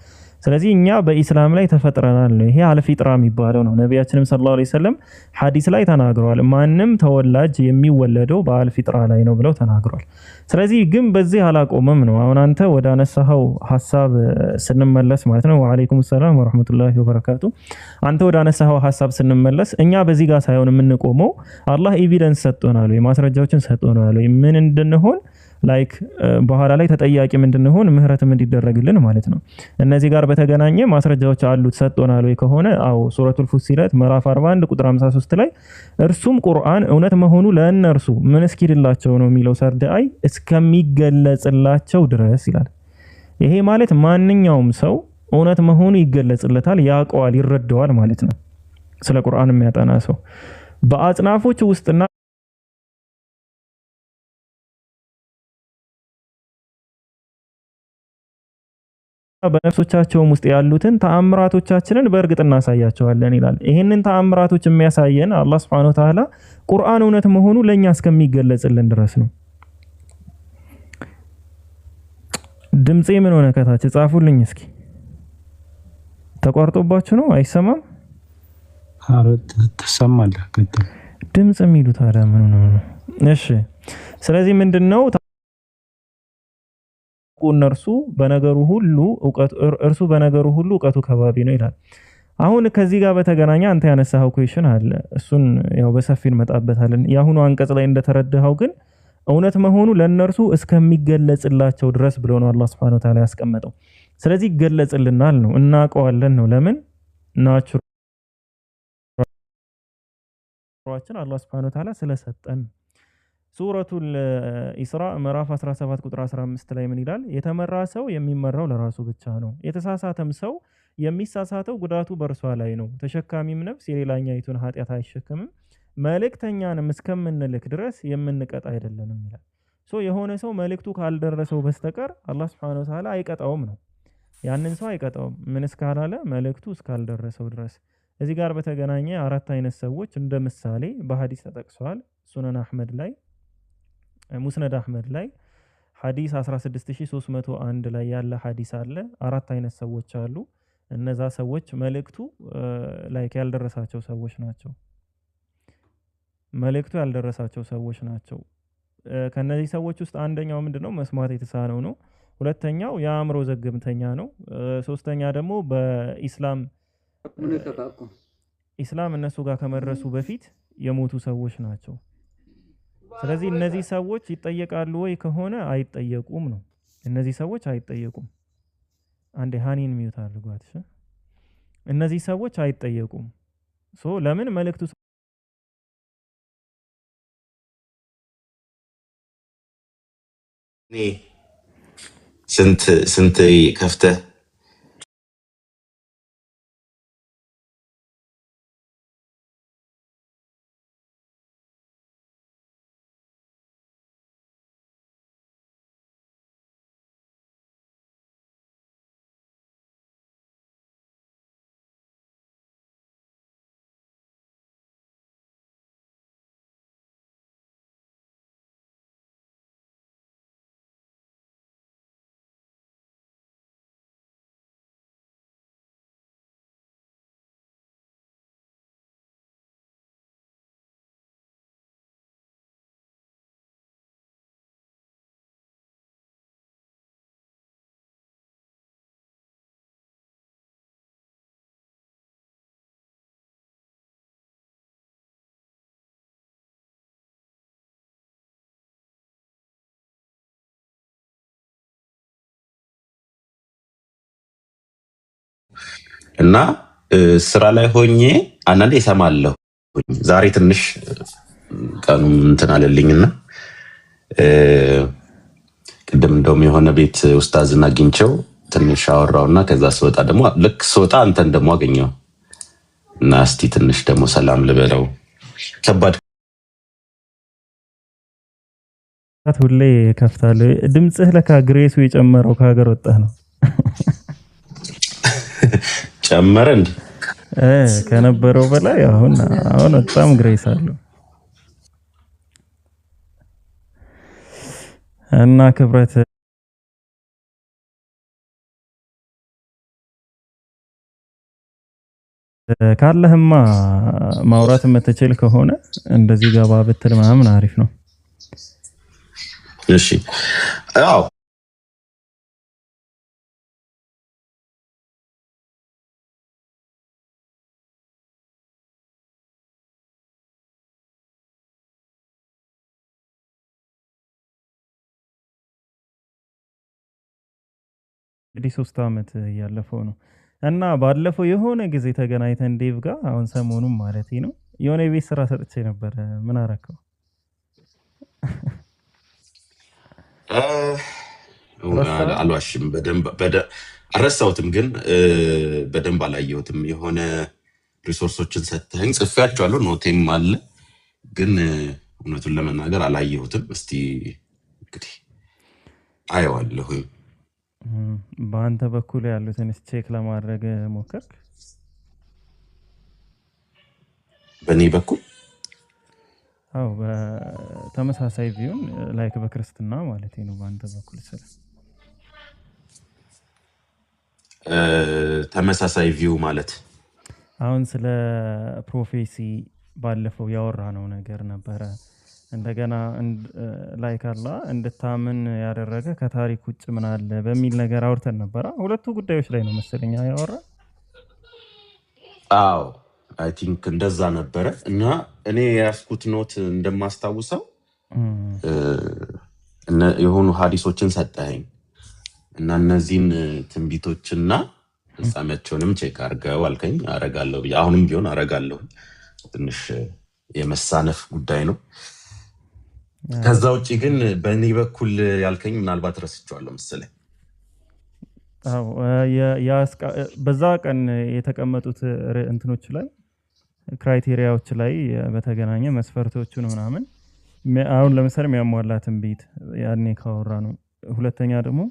ስለዚህ እኛ በኢስላም ላይ ተፈጥረናል ነው። ይሄ አልፊጥራ የሚባለው ነው። ነቢያችንም ሰለላሁ ዐለይሂ ወሰለም ሐዲስ ላይ ተናግረዋል። ማንም ተወላጅ የሚወለደው በአልፊጥራ ላይ ነው ብለው ተናግረዋል። ስለዚህ ግን በዚህ አላቆመም ነው። አሁን አንተ ወደ አነሳኸው ሐሳብ ስንመለስ ማለት ነው። ወአለይኩም ሰላም ወራህመቱላሂ ወበረካቱ። አንተ ወደ አነሳኸው ሐሳብ ስንመለስ እኛ በዚህ ጋር ሳይሆን የምንቆመው አላህ ኤቪደንስ ሰጥቶናል ወይ ማስረጃዎችን ሰጥቶናል ወይ ምን እንድንሆን ላይክ በኋላ ላይ ተጠያቂ እንድንሆን ምህረትም እንዲደረግልን ማለት ነው። እነዚህ ጋር በተገናኘ ማስረጃዎች አሉት ሰጥቶናል ወይ ከሆነ አዎ ሱረቱል ፉሲለት ምዕራፍ 41 ቁጥር 53 ላይ እርሱም ቁርአን እውነት መሆኑ ለእነርሱ ምን እስኪድላቸው ነው የሚለው ሰርድአይ እስከሚገለጽላቸው ድረስ ይላል። ይሄ ማለት ማንኛውም ሰው እውነት መሆኑ ይገለጽለታል፣ ያውቀዋል፣ ይረዳዋል ማለት ነው። ስለ ቁርአን የሚያጠና ሰው በአጽናፎች ውስጥና በነፍሶቻቸውም ውስጥ ያሉትን ተአምራቶቻችንን በእርግጥ እናሳያቸዋለን ይላል። ይህንን ተአምራቶች የሚያሳየን አላህ Subhanahu Wa Ta'ala ቁርአን እውነት መሆኑ ለኛ እስከሚገለጽልን ድረስ ነው። ድምጼ ምን ሆነ? ከታች ጻፉልኝ እስኪ። ተቋርጦባችሁ ነው? አይሰማም? አረት ተሰማለህ? ድምጽ የሚሉት ታዲያ ምን ነው? እሺ ስለዚህ ምንድነው እነርሱ በነገሩ ሁሉ እውቀቱ ከባቢ ነው ይላል። አሁን ከዚህ ጋር በተገናኘ አንተ ያነሳኸው ኩዌሽን አለ። እሱን ያው በሰፊን መጣበታለን። ያሁኑ አንቀጽ ላይ እንደተረዳኸው ግን እውነት መሆኑ ለእነርሱ እስከሚገለጽላቸው ድረስ ብሎ ነው አላህ Subhanahu Wa Ta'ala ያስቀመጠው። ስለዚህ ይገለጽልናል ነው፣ እናውቀዋለን ነው። ለምን ናቹራችን አላህ Subhanahu Wa Ta'ala ስለሰጠን። ሱረቱል ኢስራ ምዕራፍ 17 ቁጥር 15 ላይ ምን ይላል? የተመራ ሰው የሚመራው ለራሱ ብቻ ነው፣ የተሳሳተም ሰው የሚሳሳተው ጉዳቱ በእርሷ ላይ ነው። ተሸካሚም ነፍስ የሌላኛይቱን ኃጢአት አይሸከምም፣ መልእክተኛንም እስከምንልክ ድረስ የምንቀጣ አይደለንም ይላል። የሆነ ሰው መልእክቱ ካልደረሰው በስተቀር አላህ Subhanahu Wa Ta'ala አይቀጣውም ነው። ያንን ሰው አይቀጣውም ምን እስካላለ መልእክቱ እስካልደረሰው ድረስ። እዚህ ጋር በተገናኘ አራት አይነት ሰዎች እንደ ምሳሌ በሐዲስ ተጠቅሰዋል። ሱነን አህመድ ላይ ሙስነድ አህመድ ላይ ሐዲስ 16301 ላይ ያለ ሐዲስ አለ። አራት አይነት ሰዎች አሉ። እነዛ ሰዎች መልእክቱ ላይክ ያልደረሳቸው ሰዎች ናቸው። መልእክቱ ያልደረሳቸው ሰዎች ናቸው። ከነዚህ ሰዎች ውስጥ አንደኛው ምንድነው መስማት የተሳነው ነው። ሁለተኛው የአእምሮ ዘገምተኛ ነው። ሶስተኛ ደግሞ በኢስላም እነሱ ጋር ከመድረሱ በፊት የሞቱ ሰዎች ናቸው። ስለዚህ እነዚህ ሰዎች ይጠየቃሉ ወይ ከሆነ አይጠየቁም ነው። እነዚህ ሰዎች አይጠየቁም። አንዴ ሃኒን ሚውት አድርጓት። እነዚህ ሰዎች አይጠየቁም። ለምን መልእክቱ ስንት ከፍተህ እና ስራ ላይ ሆኜ አንዳንዴ እሰማለሁ። ዛሬ ትንሽ ቀኑ እንትን አለልኝና ቅድም እንደውም የሆነ ቤት ኡስታዝን አግኝቼው ትንሽ አወራውና ከዛ ስወጣ ደግሞ ልክ ስወጣ አንተን ደግሞ አገኘው እና እስቲ ትንሽ ደግሞ ሰላም ልበለው። ከባድ ሁሌ ከፍታለሁ። ድምጽህ ለካ ግሬሱ የጨመረው ከሀገር ወጣህ ነው። ጨመረ እንዴ? ከነበረው በላይ አሁን በጣም ግሬስ አለው እና ክብረት ካለህማ ማውራት የምትችል ከሆነ እንደዚህ ገባ ብትል ምናምን አሪፍ ነው። እሺ አዎ እንግዲህ 3 ዓመት እያለፈው ነው እና ባለፈው የሆነ ጊዜ ተገናኝተን ዴቭ ጋር አሁን ሰሞኑን ማለት ነው የሆነ የቤት ስራ ሰጥቼ ነበር። ምን አረከው? አልዋሽም፣ በደንብ አልረሳሁትም፣ ግን በደንብ አላየሁትም። የሆነ ሪሶርሶችን ሰጥተኸኝ ጽፌያቸዋለሁ፣ ኖቴም አለ፣ ግን እውነቱን ለመናገር አላየሁትም። እስቲ እንግዲህ አየዋለሁኝ። በአንተ በኩል ያሉትን ቼክ ለማድረግ ሞከርክ? በእኔ በኩል አዎ፣ በተመሳሳይ ቪውን ላይክ በክርስትና ማለት ነው። በአንተ በኩል ስለ ተመሳሳይ ቪው ማለት አሁን ስለ ፕሮፌሲ ባለፈው ያወራ ነው ነገር ነበረ። እንደገና ላይክ አላ እንድታምን ያደረገ ከታሪክ ውጭ ምን አለ በሚል ነገር አውርተን ነበረ። ሁለቱ ጉዳዮች ላይ ነው መሰለኛ ያወራ። አዎ አይ ቲንክ እንደዛ ነበረ። እና እኔ ያስኩት ኖት እንደማስታውሰው የሆኑ ሀዲሶችን ሰጠኸኝ እና እነዚህን ትንቢቶችና ፍጻሜያቸውንም ቼክ አድርገው አልከኝ። አረጋለሁ ብዬ አሁንም ቢሆን አረጋለሁ። ትንሽ የመሳነፍ ጉዳይ ነው። ከዛ ውጭ ግን በእኔ በኩል ያልከኝ ምናልባት ረስቼዋለሁ መሰለኝ። አዎ በዛ ቀን የተቀመጡት እንትኖች ላይ ክራይቴሪያዎች ላይ በተገናኘ መስፈርቶቹን ምናምን አሁን ለምሳሌ የሚያሟላ ትንቢት ያኔ ካወራ ነው። ሁለተኛ ደግሞ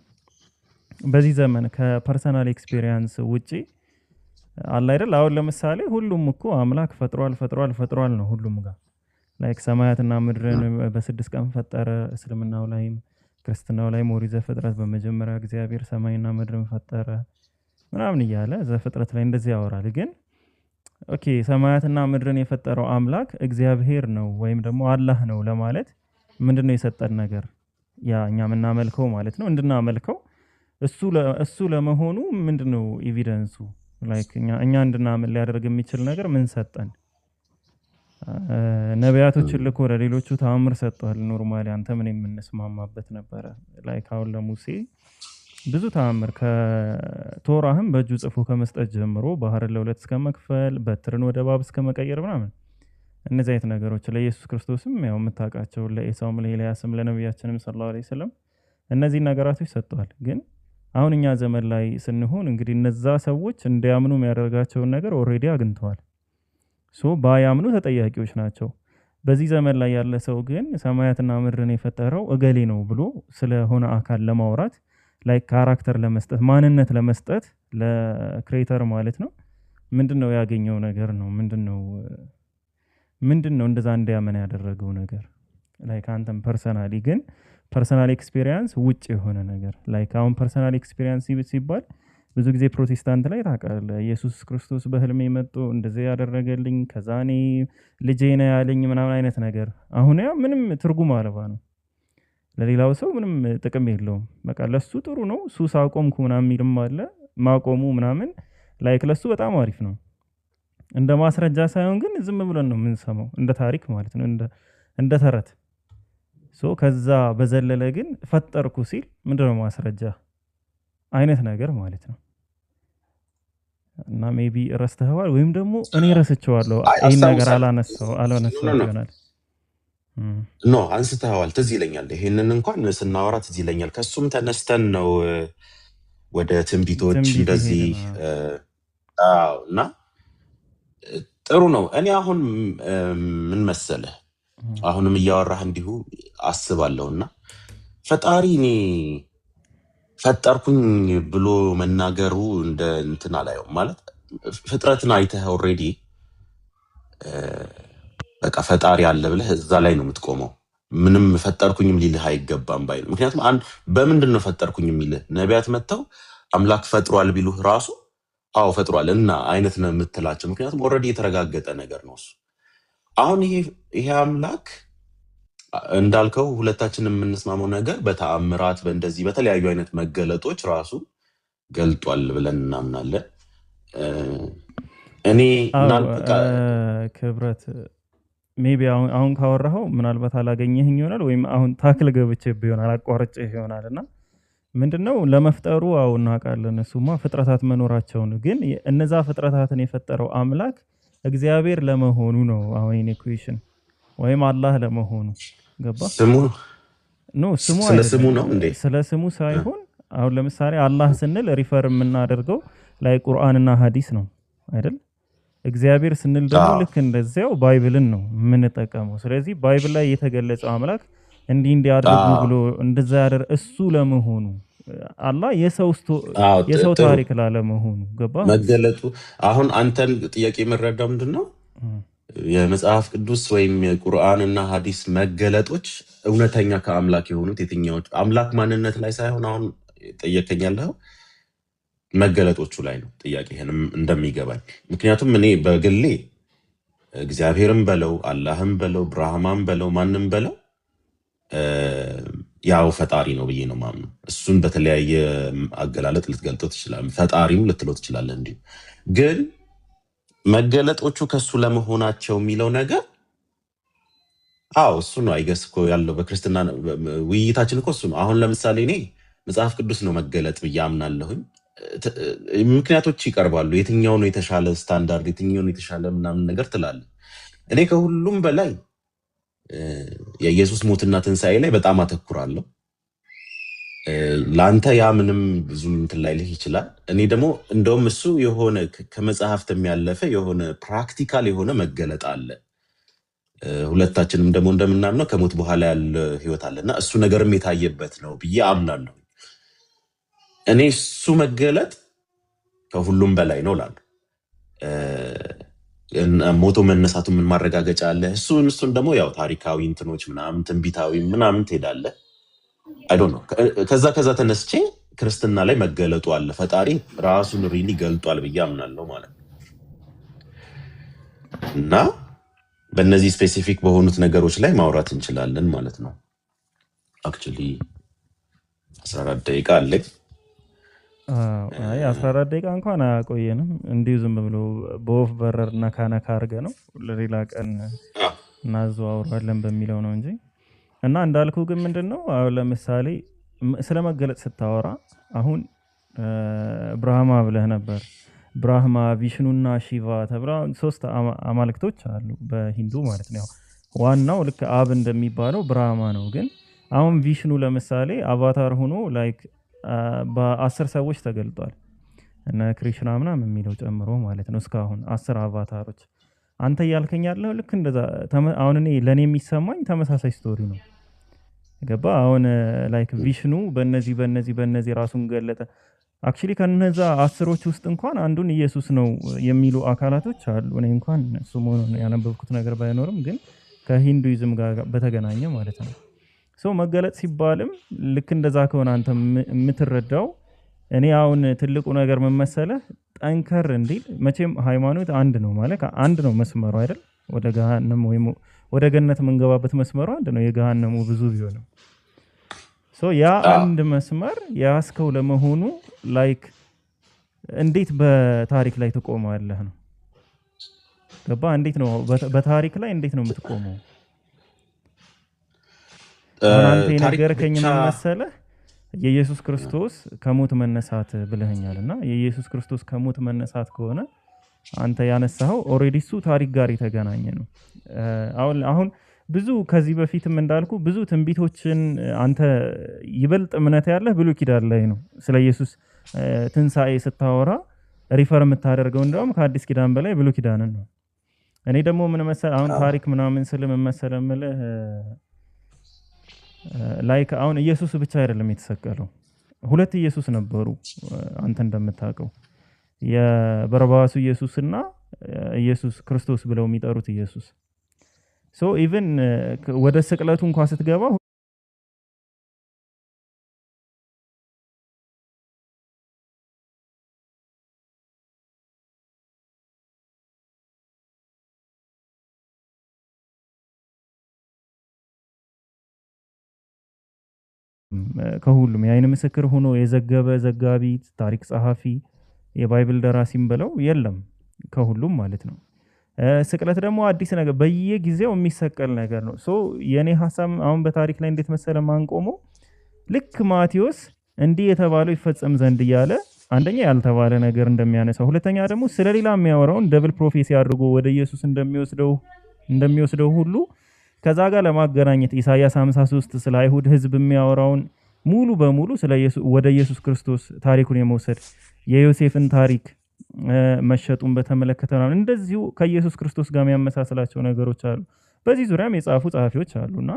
በዚህ ዘመን ከፐርሰናል ኤክስፒሪየንስ ውጪ አለ አይደል? አሁን ለምሳሌ ሁሉም እኮ አምላክ ፈጥሯል ነው ሁሉም ጋር ላይክ ሰማያትና ምድርን በ6 ቀን ፈጠረ። እስልምናው ላይም ክርስትናው ላይም ኦሪት ዘፍጥረት በመጀመሪያ እግዚአብሔር ሰማይና ምድርን ፈጠረ ምናምን እያለ ዘፍጥረት ላይ እንደዚህ ያወራል። ግን ኦኬ ሰማያትና ምድርን የፈጠረው አምላክ እግዚአብሔር ነው ወይም ደግሞ አላህ ነው ለማለት ምንድነው የሰጠን ነገር? ያ እኛ የምናመልከው ማለት ነው እንድናመልከው እሱ ለመሆኑ ምንድነው ኤቪደንሱ? ላይክ እኛ እንድናምን ሊያደርግ የሚችል ነገር ምን ሰጠን? ነቢያቶችን ልኮ ለሌሎቹ ተአምር ሰጥቷል። ኖርማሊ አንተ ምን የምንስማማበት ነበረ። ላይክ አሁን ለሙሴ ብዙ ተአምር ከቶራህም በእጁ ጽፎ ከመስጠት ጀምሮ ባህርን ለሁለት እስከ መክፈል፣ በትርን ወደ እባብ እስከ መቀየር ምናምን እነዚህ አይነት ነገሮች ለኢየሱስ ክርስቶስም ያው የምታውቃቸው ለኤሳውም ለኤልያስም ለነቢያችንም ሰለላሁ ዐለይሂ ወሰለም እነዚህ ነገራቶች ሰጥቷል። ግን አሁን እኛ ዘመን ላይ ስንሆን እንግዲህ እነዛ ሰዎች እንዲያምኑ የሚያደርጋቸውን ነገር ኦልሬዲ አግኝተዋል። ባያምኑ ተጠያቂዎች ናቸው። በዚህ ዘመን ላይ ያለ ሰው ግን ሰማያትና ምድርን የፈጠረው እገሌ ነው ብሎ ስለሆነ አካል ለማውራት ላይ ካራክተር ለመስጠት ማንነት ለመስጠት ለክሬተር ማለት ነው ምንድነው ያገኘው ነገር ነው? ምንድነው እንደዛ እንዲያመን ያደረገው ነገር? ላይክ አንተም ፐርሰናሊ ግን ፐርሰናል ኤክስፒሪየንስ ውጭ የሆነ ነገር ላይክ አሁን ፐርሰናል ኤክስፒሪየንስ ሲባል ብዙ ጊዜ ፕሮቴስታንት ላይ ታውቃለህ ኢየሱስ ክርስቶስ በህልሜ መጥቶ እንደዚህ ያደረገልኝ ከዛ እኔ ልጄ ነው ያለኝ ምናምን አይነት ነገር። አሁን ያ ምንም ትርጉም አልባ ነው። ለሌላው ሰው ምንም ጥቅም የለውም። በቃ ለሱ ጥሩ ነው ሱስ አቆምኩ ምናምን የሚልም አለ። ማቆሙ ምናምን ላይክ ለሱ በጣም አሪፍ ነው። እንደ ማስረጃ ሳይሆን ግን ዝም ብለን ነው የምንሰማው እንደ ታሪክ ማለት ነው እንደ ተረት። ከዛ በዘለለ ግን ፈጠርኩ ሲል ምንድነው ማስረጃ አይነት ነገር ማለት ነው። እና ሜቢ ረስተኸዋል ወይም ደግሞ እኔ ረስቼዋለሁ ይሄን ነገር አላነሳው ይሆናል። ኖ አንስተዋል፣ ትዝ ይለኛል። ይሄንን እንኳን ስናወራ ትዝ ይለኛል። ከሱም ተነስተን ነው ወደ ትንቢቶች ትንቢት እንደዚህ ይሄንን እና ጥሩ ነው። እኔ አሁን ምን መሰለህ አሁንም እያወራህ እንዲሁ አስባለሁና ፈጣሪ እኔ ፈጠርኩኝ ብሎ መናገሩ እንደ እንትን አላየውም። ማለት ፍጥረትን አይተህ ኦልሬዲ በቃ ፈጣሪ አለ ብለህ እዛ ላይ ነው የምትቆመው። ምንም ፈጠርኩኝም ሊልህ አይገባም ባይ ነው። ምክንያቱም በምንድን ነው ፈጠርኩኝ የሚልህ? ነቢያት መጥተው አምላክ ፈጥሯል ቢሉህ ራሱ አዎ ፈጥሯል እና አይነት ነው የምትላቸው። ምክንያቱም ኦልሬዲ የተረጋገጠ ነገር ነው እሱ። አሁን ይሄ አምላክ እንዳልከው ሁለታችን የምንስማመው ነገር በተአምራት በእንደዚህ በተለያዩ አይነት መገለጦች ራሱ ገልጧል ብለን እናምናለን። እኔ ክብረት ሜቢ አሁን ካወራኸው ምናልባት አላገኘህኝ ይሆናል ወይም አሁን ታክል ገብቼብህ ይሆናል አቋርጬህ ይሆናል እና ምንድነው ለመፍጠሩ አው እናውቃለን። እሱማ ፍጥረታት መኖራቸውን ግን እነዛ ፍጥረታትን የፈጠረው አምላክ እግዚአብሔር ለመሆኑ ነው አሁን ኢኩዌሽን ወይም አላህ ለመሆኑ ገባ? ስሙ ስሙ ስለ ስሙ ነው እንዴ? ስለ ስሙ ሳይሆን አሁን ለምሳሌ አላህ ስንል ሪፈር የምናደርገው ላይ ቁርአንና ሐዲስ ነው አይደል? እግዚአብሔር ስንል ደግሞ ልክ እንደዚያው ባይብልን ነው የምንጠቀመው። ስለዚህ ባይብል ላይ የተገለጸው አምላክ እንዲያደርጉ ብሎ እንደዛ ያደር እሱ ለመሆኑ አላህ የሰው ታሪክ ላለመሆኑ ገባ? መገለጡ አሁን አንተን ጥያቄ የምረዳው ምንድነው የመጽሐፍ ቅዱስ ወይም የቁርአን እና ሐዲስ መገለጦች እውነተኛ ከአምላክ የሆኑት የትኛዎች አምላክ ማንነት ላይ ሳይሆን አሁን ጠየቀኝ ያለው መገለጦቹ ላይ ነው ጥያቄህን እንደሚገባኝ። ምክንያቱም እኔ በግሌ እግዚአብሔርም በለው አላህም በለው ብርሃማም በለው ማንም በለው ያው ፈጣሪ ነው ብዬ ነው ማምነው። እሱን በተለያየ አገላለጥ ልትገልጠው ትችላለህ፣ ፈጣሪም ልትለው ትችላለህ። እንዲሁ ግን መገለጦቹ ከሱ ለመሆናቸው የሚለው ነገር እሱ ነው አይገስ እኮ ያለው በክርስትና ውይይታችን እኮ እሱ ነው። አሁን ለምሳሌ እኔ መጽሐፍ ቅዱስ ነው መገለጥ ብዬ አምናለሁኝ። ምክንያቶች ይቀርባሉ። የትኛው ነው የተሻለ ስታንዳርድ፣ የትኛው ነው የተሻለ ምናምን ነገር ትላለህ። እኔ ከሁሉም በላይ የኢየሱስ ሞትና ትንሣኤ ላይ በጣም አተኩራለሁ። ለአንተ ያ ምንም ብዙ እንትን ላይልህ ይችላል። እኔ ደግሞ እንደውም እሱ የሆነ ከመጽሐፍት የሚያለፈ የሆነ ፕራክቲካል የሆነ መገለጥ አለ። ሁለታችንም ደግሞ እንደምናምነው ከሞት በኋላ ያለ ህይወት አለና እሱ ነገርም የታየበት ነው ብዬ አምናለሁ። እኔ እሱ መገለጥ ከሁሉም በላይ ነው ላሉ ሞቶ መነሳቱ ምን ማረጋገጫ አለ? እሱን ደግሞ ያው ታሪካዊ እንትኖች ምናምን ትንቢታዊ ምናምን ትሄዳለህ። አይ ዶንት ኖ ከዛ ተነስቼ ክርስትና ላይ መገለጡ አለ። ፈጣሪ ራሱን ሪሊ ገልጧል ብዬ አምናለሁ ማለት ነው። እና በእነዚህ ስፔሲፊክ በሆኑት ነገሮች ላይ ማውራት እንችላለን ማለት ነው። አክቹሊ 14 ደቂቃ አለኝ። 14 ደቂቃ እንኳን አያቆየንም። እንዲሁ ዝም ብሎ በወፍ በረር ነካ አድርገ ነው ለሌላ ቀን እናዘዋውራለን በሚለው ነው እንጂ እና እንዳልኩ ግን ምንድነው አሁን ለምሳሌ ስለ መገለጥ ስታወራ አሁን ብራህማ ብለህ ነበር። ብራህማ፣ ቪሽኑና ሺቫ ተብላ 3 አማልክቶች አሉ በሂንዱ ማለት ነው። ዋናው ልክ አብ እንደሚባለው ብራህማ ነው። ግን አሁን ቪሽኑ ለምሳሌ አቫታር ሆኖ ላይክ በ10 ሰዎች ተገልጧል እና ክሪሽና ምናምን የሚለው ጨምሮ ማለት ነው። እስካሁን 10 አቫታሮች አንተ እያልከኝ ያለው ልክ እንደዛ። አሁን እኔ ለእኔ የሚሰማኝ ተመሳሳይ ስቶሪ ነው ገባ? አሁን ላይክ ቪሽኑ በእነዚህ ራሱን ገለጠ። አክቹሊ ከነዛ 10ሮች ውስጥ እንኳን አንዱን ኢየሱስ ነው የሚሉ አካላቶች አሉ። እኔ እንኳን እሱ መሆኑን ያነበብኩት ነገር ባይኖርም ግን ከሂንዱይዝም ጋር በተገናኘ ማለት ነው። ሰው መገለጥ ሲባልም ልክ እንደዛ ከሆነ አንተ የምትረዳው እኔ አሁን ትልቁ ነገር መመሰለህ ጠንከር እንዲል መቼም ሃይማኖት አንድ ነው ማለት አንድ ነው መስመሩ አይደል? ወደ ገሃነም ወይም ወደ ገነት የምንገባበት መስመሩ አንድ ነው። የገሃነሙ ብዙ ቢሆንም ያ አንድ መስመር ያስከው ለመሆኑ ላይክ እንዴት በታሪክ ላይ ትቆማለህ ነው ገባ? እንዴት ነው በታሪክ ላይ እንዴት ነው የምትቆመው? አንተ የነገርከኝ ምን መሰለህ የኢየሱስ ክርስቶስ ከሞት መነሳት ብለኸኛል እና የኢየሱስ ክርስቶስ ከሞት መነሳት ከሆነ አንተ ያነሳኸው ኦልሬዲ እሱ ታሪክ ጋር የተገናኘ ነው። አሁን ብዙ ከዚህ በፊትም እንዳልኩ ብዙ ትንቢቶችን አንተ ይበልጥ እምነት ያለህ ብሉይ ኪዳን ላይ ነው። ስለ ኢየሱስ ትንሣኤ ስታወራ ሪፈር የምታደርገው እንደውም ከአዲስ ኪዳን በላይ ብሉይ ኪዳንን ነው። እኔ ደግሞ ምን መሰለህ አሁን ታሪክ ምናምን ስል ምን መሰለህ የምልህ ላይክ አሁን ኢየሱስ ብቻ አይደለም የተሰቀለው፣ ሁለት ኢየሱስ ነበሩ። አንተ እንደምታውቀው የበርባሱ ኢየሱስና ኢየሱስ ክርስቶስ ብለው የሚጠሩት ኢየሱስ። ሶ ኢቭን ወደ ስቅለቱ እንኳን ስትገባ ከሁሉም የአይን ምስክር ሆኖ የዘገበ ዘጋቢ፣ ታሪክ ጸሐፊ፣ የባይብል ደራሲም ብለው የለም ከሁሉም ማለት ነው። ስቅለት ደግሞ አዲስ ነገር በየጊዜው የሚሰቀል ነገር ነው። ሶ የኔ ሐሳብ አሁን በታሪክ ላይ እንዴት መሰለ ማንቆመው ልክ ማቴዎስ እንዲህ የተባለው ይፈጸም ዘንድ እያለ አንደኛ ያልተባለ ነገር እንደሚያነሳው፣ ሁለተኛ ደግሞ ስለሌላ የሚያወራውን ደብል ፕሮፌሲ አድርጎ ወደ ኢየሱስ እንደሚወስደው ሁሉ ከዛ ጋር ለማገናኘት ኢሳይያስ 53 ስለ አይሁድ ሕዝብ የሚያወራውን ሙሉ በሙሉ ስለ ኢየሱስ ወደ ኢየሱስ ክርስቶስ ታሪኩን የመውሰድ የዮሴፍን ታሪክ መሸጡን በተመለከተ ነው። እንደዚሁ ከኢየሱስ ክርስቶስ ጋር የሚያመሳስላቸው ነገሮች አሉ። በዚህ ዙሪያም የጻፉ ጸሐፊዎች አሉና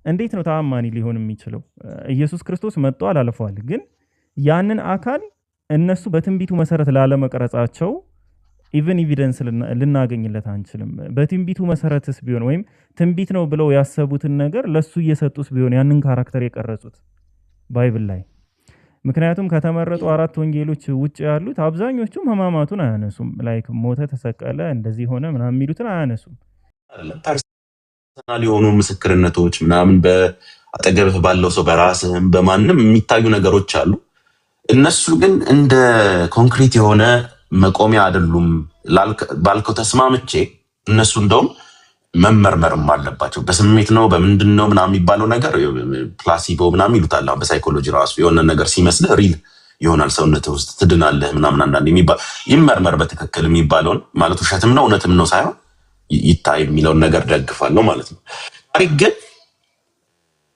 እንዴት ነው ተአማኒ ሊሆን የሚችለው? ኢየሱስ ክርስቶስ መጥቷል አልፏል። ግን ያንን አካል እነሱ በትንቢቱ መሰረት ላለመቅረጻቸው ኢቨን ኤቪደንስ ልናገኝለት አንችልም። በትንቢቱ መሰረትስ ቢሆን ወይም ትንቢት ነው ብለው ያሰቡትን ነገር ለሱ እየሰጡስ ቢሆን ያንን ካራክተር የቀረጹት ባይብል ላይ። ምክንያቱም ከተመረጡ 4 ወንጌሎች ውጭ ያሉት አብዛኞቹም ሕማማቱን አያነሱም። ላይክ ሞተ፣ ተሰቀለ፣ እንደዚህ ሆነ ምናምን የሚሉትን አያነሱም። ፐርሰናል የሆኑ ምስክርነቶች ምናምን በአጠገብህ ባለው ሰው በራስህም በማንም የሚታዩ ነገሮች አሉ። እነሱ ግን እንደ ኮንክሪት የሆነ መቆሚያ አይደሉም ባልከው ተስማምቼ እነሱ እንደውም መመርመርም አለባቸው። በስሜት ነው በምንድን ነው ምናምን የሚባለው ነገር ፕላሲቦ ምናምን ይሉታል። በሳይኮሎጂ ራሱ የሆነ ነገር ሲመስልህ ሪል ይሆናል ሰውነትህ ውስጥ ትድናለህ ምናምን አንዳንድ ይመርመር በትክክል የሚባለውን ማለት ውሸትም ነው እውነትም ነው ሳይሆን ይታይ የሚለውን ነገር ደግፋለሁ ማለት ነው። ታሪክ ግን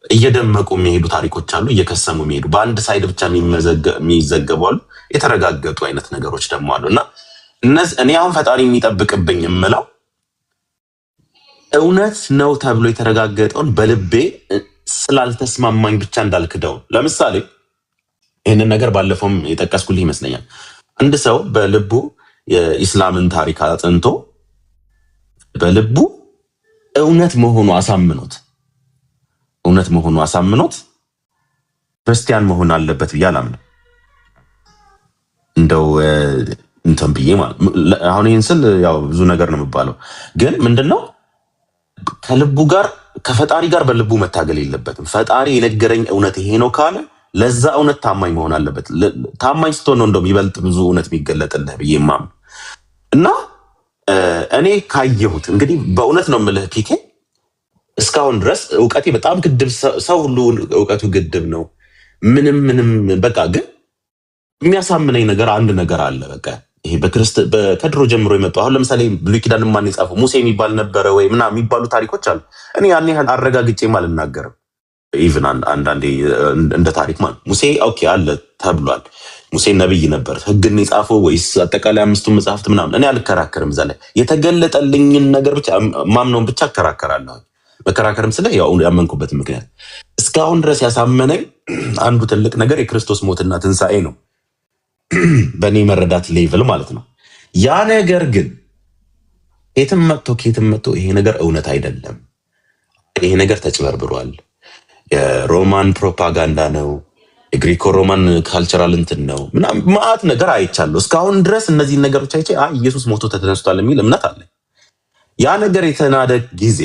እየደመቁ የሚሄዱ ታሪኮች አሉ፣ እየከሰሙ የሚሄዱ በአንድ ሳይድ ብቻ የሚዘገቡ አሉ፣ የተረጋገጡ አይነት ነገሮች ደግሞ አሉ። እና እኔ አሁን ፈጣሪ የሚጠብቅብኝ የምለው እውነት ነው ተብሎ የተረጋገጠውን በልቤ ስላልተስማማኝ ብቻ እንዳልክደው። ለምሳሌ ይህንን ነገር ባለፈውም የጠቀስኩልህ ይመስለኛል። አንድ ሰው በልቡ የኢስላምን ታሪክ አጥንቶ በልቡ እውነት መሆኑ አሳምኖት ክርስቲያን መሆን አለበት ብዬ አላምንም። እንደው እንትን ብዬ ማለት አሁን ይህን ስል ያው ብዙ ነገር ነው የሚባለው፣ ግን ምንድነው ከልቡ ጋር ከፈጣሪ ጋር በልቡ መታገል የለበትም። ፈጣሪ የነገረኝ እውነት ይሄ ነው ካለ ለዛ እውነት ታማኝ መሆን አለበት። ታማኝ ስትሆን ነው እንደውም ይበልጥ ብዙ እውነት የሚገለጥልህ ብዬ ማም እና እኔ ካየሁት እንግዲህ በእውነት ነው የምልህ ፒኬ እስካሁን ድረስ እውቀቴ በጣም ግድብ፣ ሰው ሁሉ እውቀቱ ግድብ ነው ምንም በቃ ግን የሚያሳምነኝ ነገር አንድ ነገር አለ። በቃ ይሄ ከድሮ ጀምሮ የመጣው አሁን ለምሳሌ ብሉይ ኪዳን ማን የጻፈው ሙሴ የሚባል ነበረ ወይ ምናምን የሚባሉ ታሪኮች አሉ። እኔ ያን ያህል አረጋግጬም አልናገርም። ኢቭን አንዳንዴ እንደ ታሪክ ማለት ሙሴ ኦኬ አለ ተብሏል። ሙሴ ነብይ ነበር፣ ህግን የጻፈው ወይስ አጠቃላይ 5ቱ መጽሐፍት ምናምን እኔ አልከራከርም። እዛ ላይ የተገለጠልኝን ነገር ብቻ ማምነውን ብቻ እከራከራለሁ። መከራከርም ስለ ያው ያመንኩበት ምክንያት እስካሁን ድረስ ያሳመነኝ አንዱ ትልቅ ነገር የክርስቶስ ሞትና ትንሣኤ ነው፣ በእኔ መረዳት ሌቭል ማለት ነው። ያ ነገር ግን ከየትም መጥቶ ይሄ ነገር እውነት አይደለም፣ ይሄ ነገር ተጭበርብሯል፣ የሮማን ፕሮፓጋንዳ ነው፣ የግሪኮ ሮማን ካልቸራል እንትን ነው ምናምን ማአት ነገር አይቻለሁ። እስካሁን ድረስ እነዚህን ነገሮች አይቼ ኢየሱስ ሞቶ ተነስቷል የሚል እምነት አለ። ያ ነገር የተናደ ጊዜ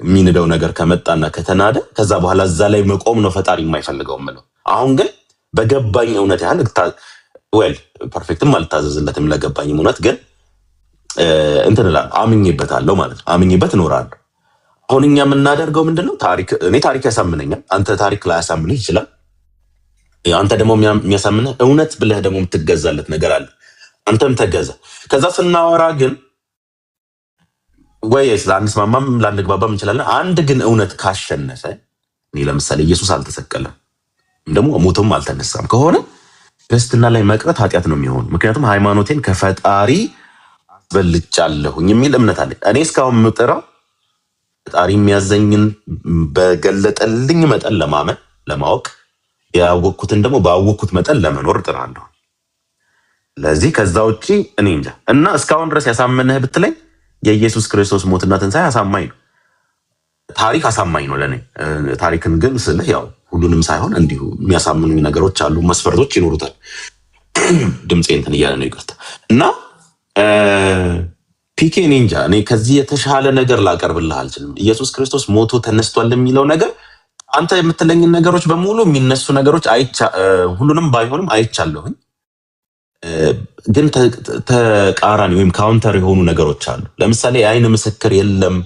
የሚንደው ነገር ከመጣና ከተናደ ከዛ በኋላ እዛ ላይ መቆም ነው ፈጣሪ የማይፈልገው ምለው። አሁን ግን በገባኝ እውነት ያህል ፐርፌክትም አልታዘዝለትም፣ ለገባኝም እውነት ግን እንትን እላለሁ፣ አምኜበታለሁ ማለት ነው። አምኜበት እኖራለሁ። አሁን እኛ የምናደርገው ምንድነው? እኔ ታሪክ ያሳምነኛል፣ አንተ ታሪክ ላይ ያሳምንህ ይችላል። አንተ ደግሞ የሚያሳምንህ እውነት ብለህ ደግሞ የምትገዛለት ነገር አለ፣ አንተም ተገዛ። ከዛ ስናወራ ግን ወይስ ላንስማማም ላንግባባም እንችላለን። አንድ ግን እውነት ካሸነፈ እኔ ለምሳሌ ኢየሱስ አልተሰቀለም ደግሞ ሞቶም አልተነሳም ከሆነ ክርስትና ላይ መቅረት ኃጢአት ነው የሚሆኑ። ምክንያቱም ሃይማኖቴን ከፈጣሪ አስበልጫለሁኝ የሚል እምነት አለ። እኔ እስካሁን የምጥረው ፈጣሪ የሚያዘኝን በገለጠልኝ መጠን ለማመን ለማወቅ፣ ያወቅኩትን ደግሞ ባወቅኩት መጠን ለመኖር እጥራለሁ። ለዚህ ከዛ ውጭ እኔ እንጃ። እና እስካሁን ድረስ ያሳመነህ ብትለኝ የኢየሱስ ክርስቶስ ሞትና ትንሣኤ አሳማኝ ነው። ታሪክ አሳማኝ ነው ለእኔ። ታሪክን ግን ስልህ ያው ሁሉንም ሳይሆን እንዲሁ የሚያሳምኑ ነገሮች አሉ፣ መስፈርቶች ይኖሩታል። ድምፄ እንትን እያለ ነው ይቅርታ። እና ፒኬ እኔ እንጃ፣ እኔ ከዚህ የተሻለ ነገር ላቀርብልህ አልችልም። ኢየሱስ ክርስቶስ ሞቶ ተነስቷል የሚለው ነገር አንተ የምትለኝን ነገሮች በሙሉ የሚነሱ ነገሮች ሁሉንም ባይሆንም አይቻለሁኝ። ግን ተቃራኒ ወይም ካውንተር የሆኑ ነገሮች አሉ። ለምሳሌ የአይን ምስክር የለም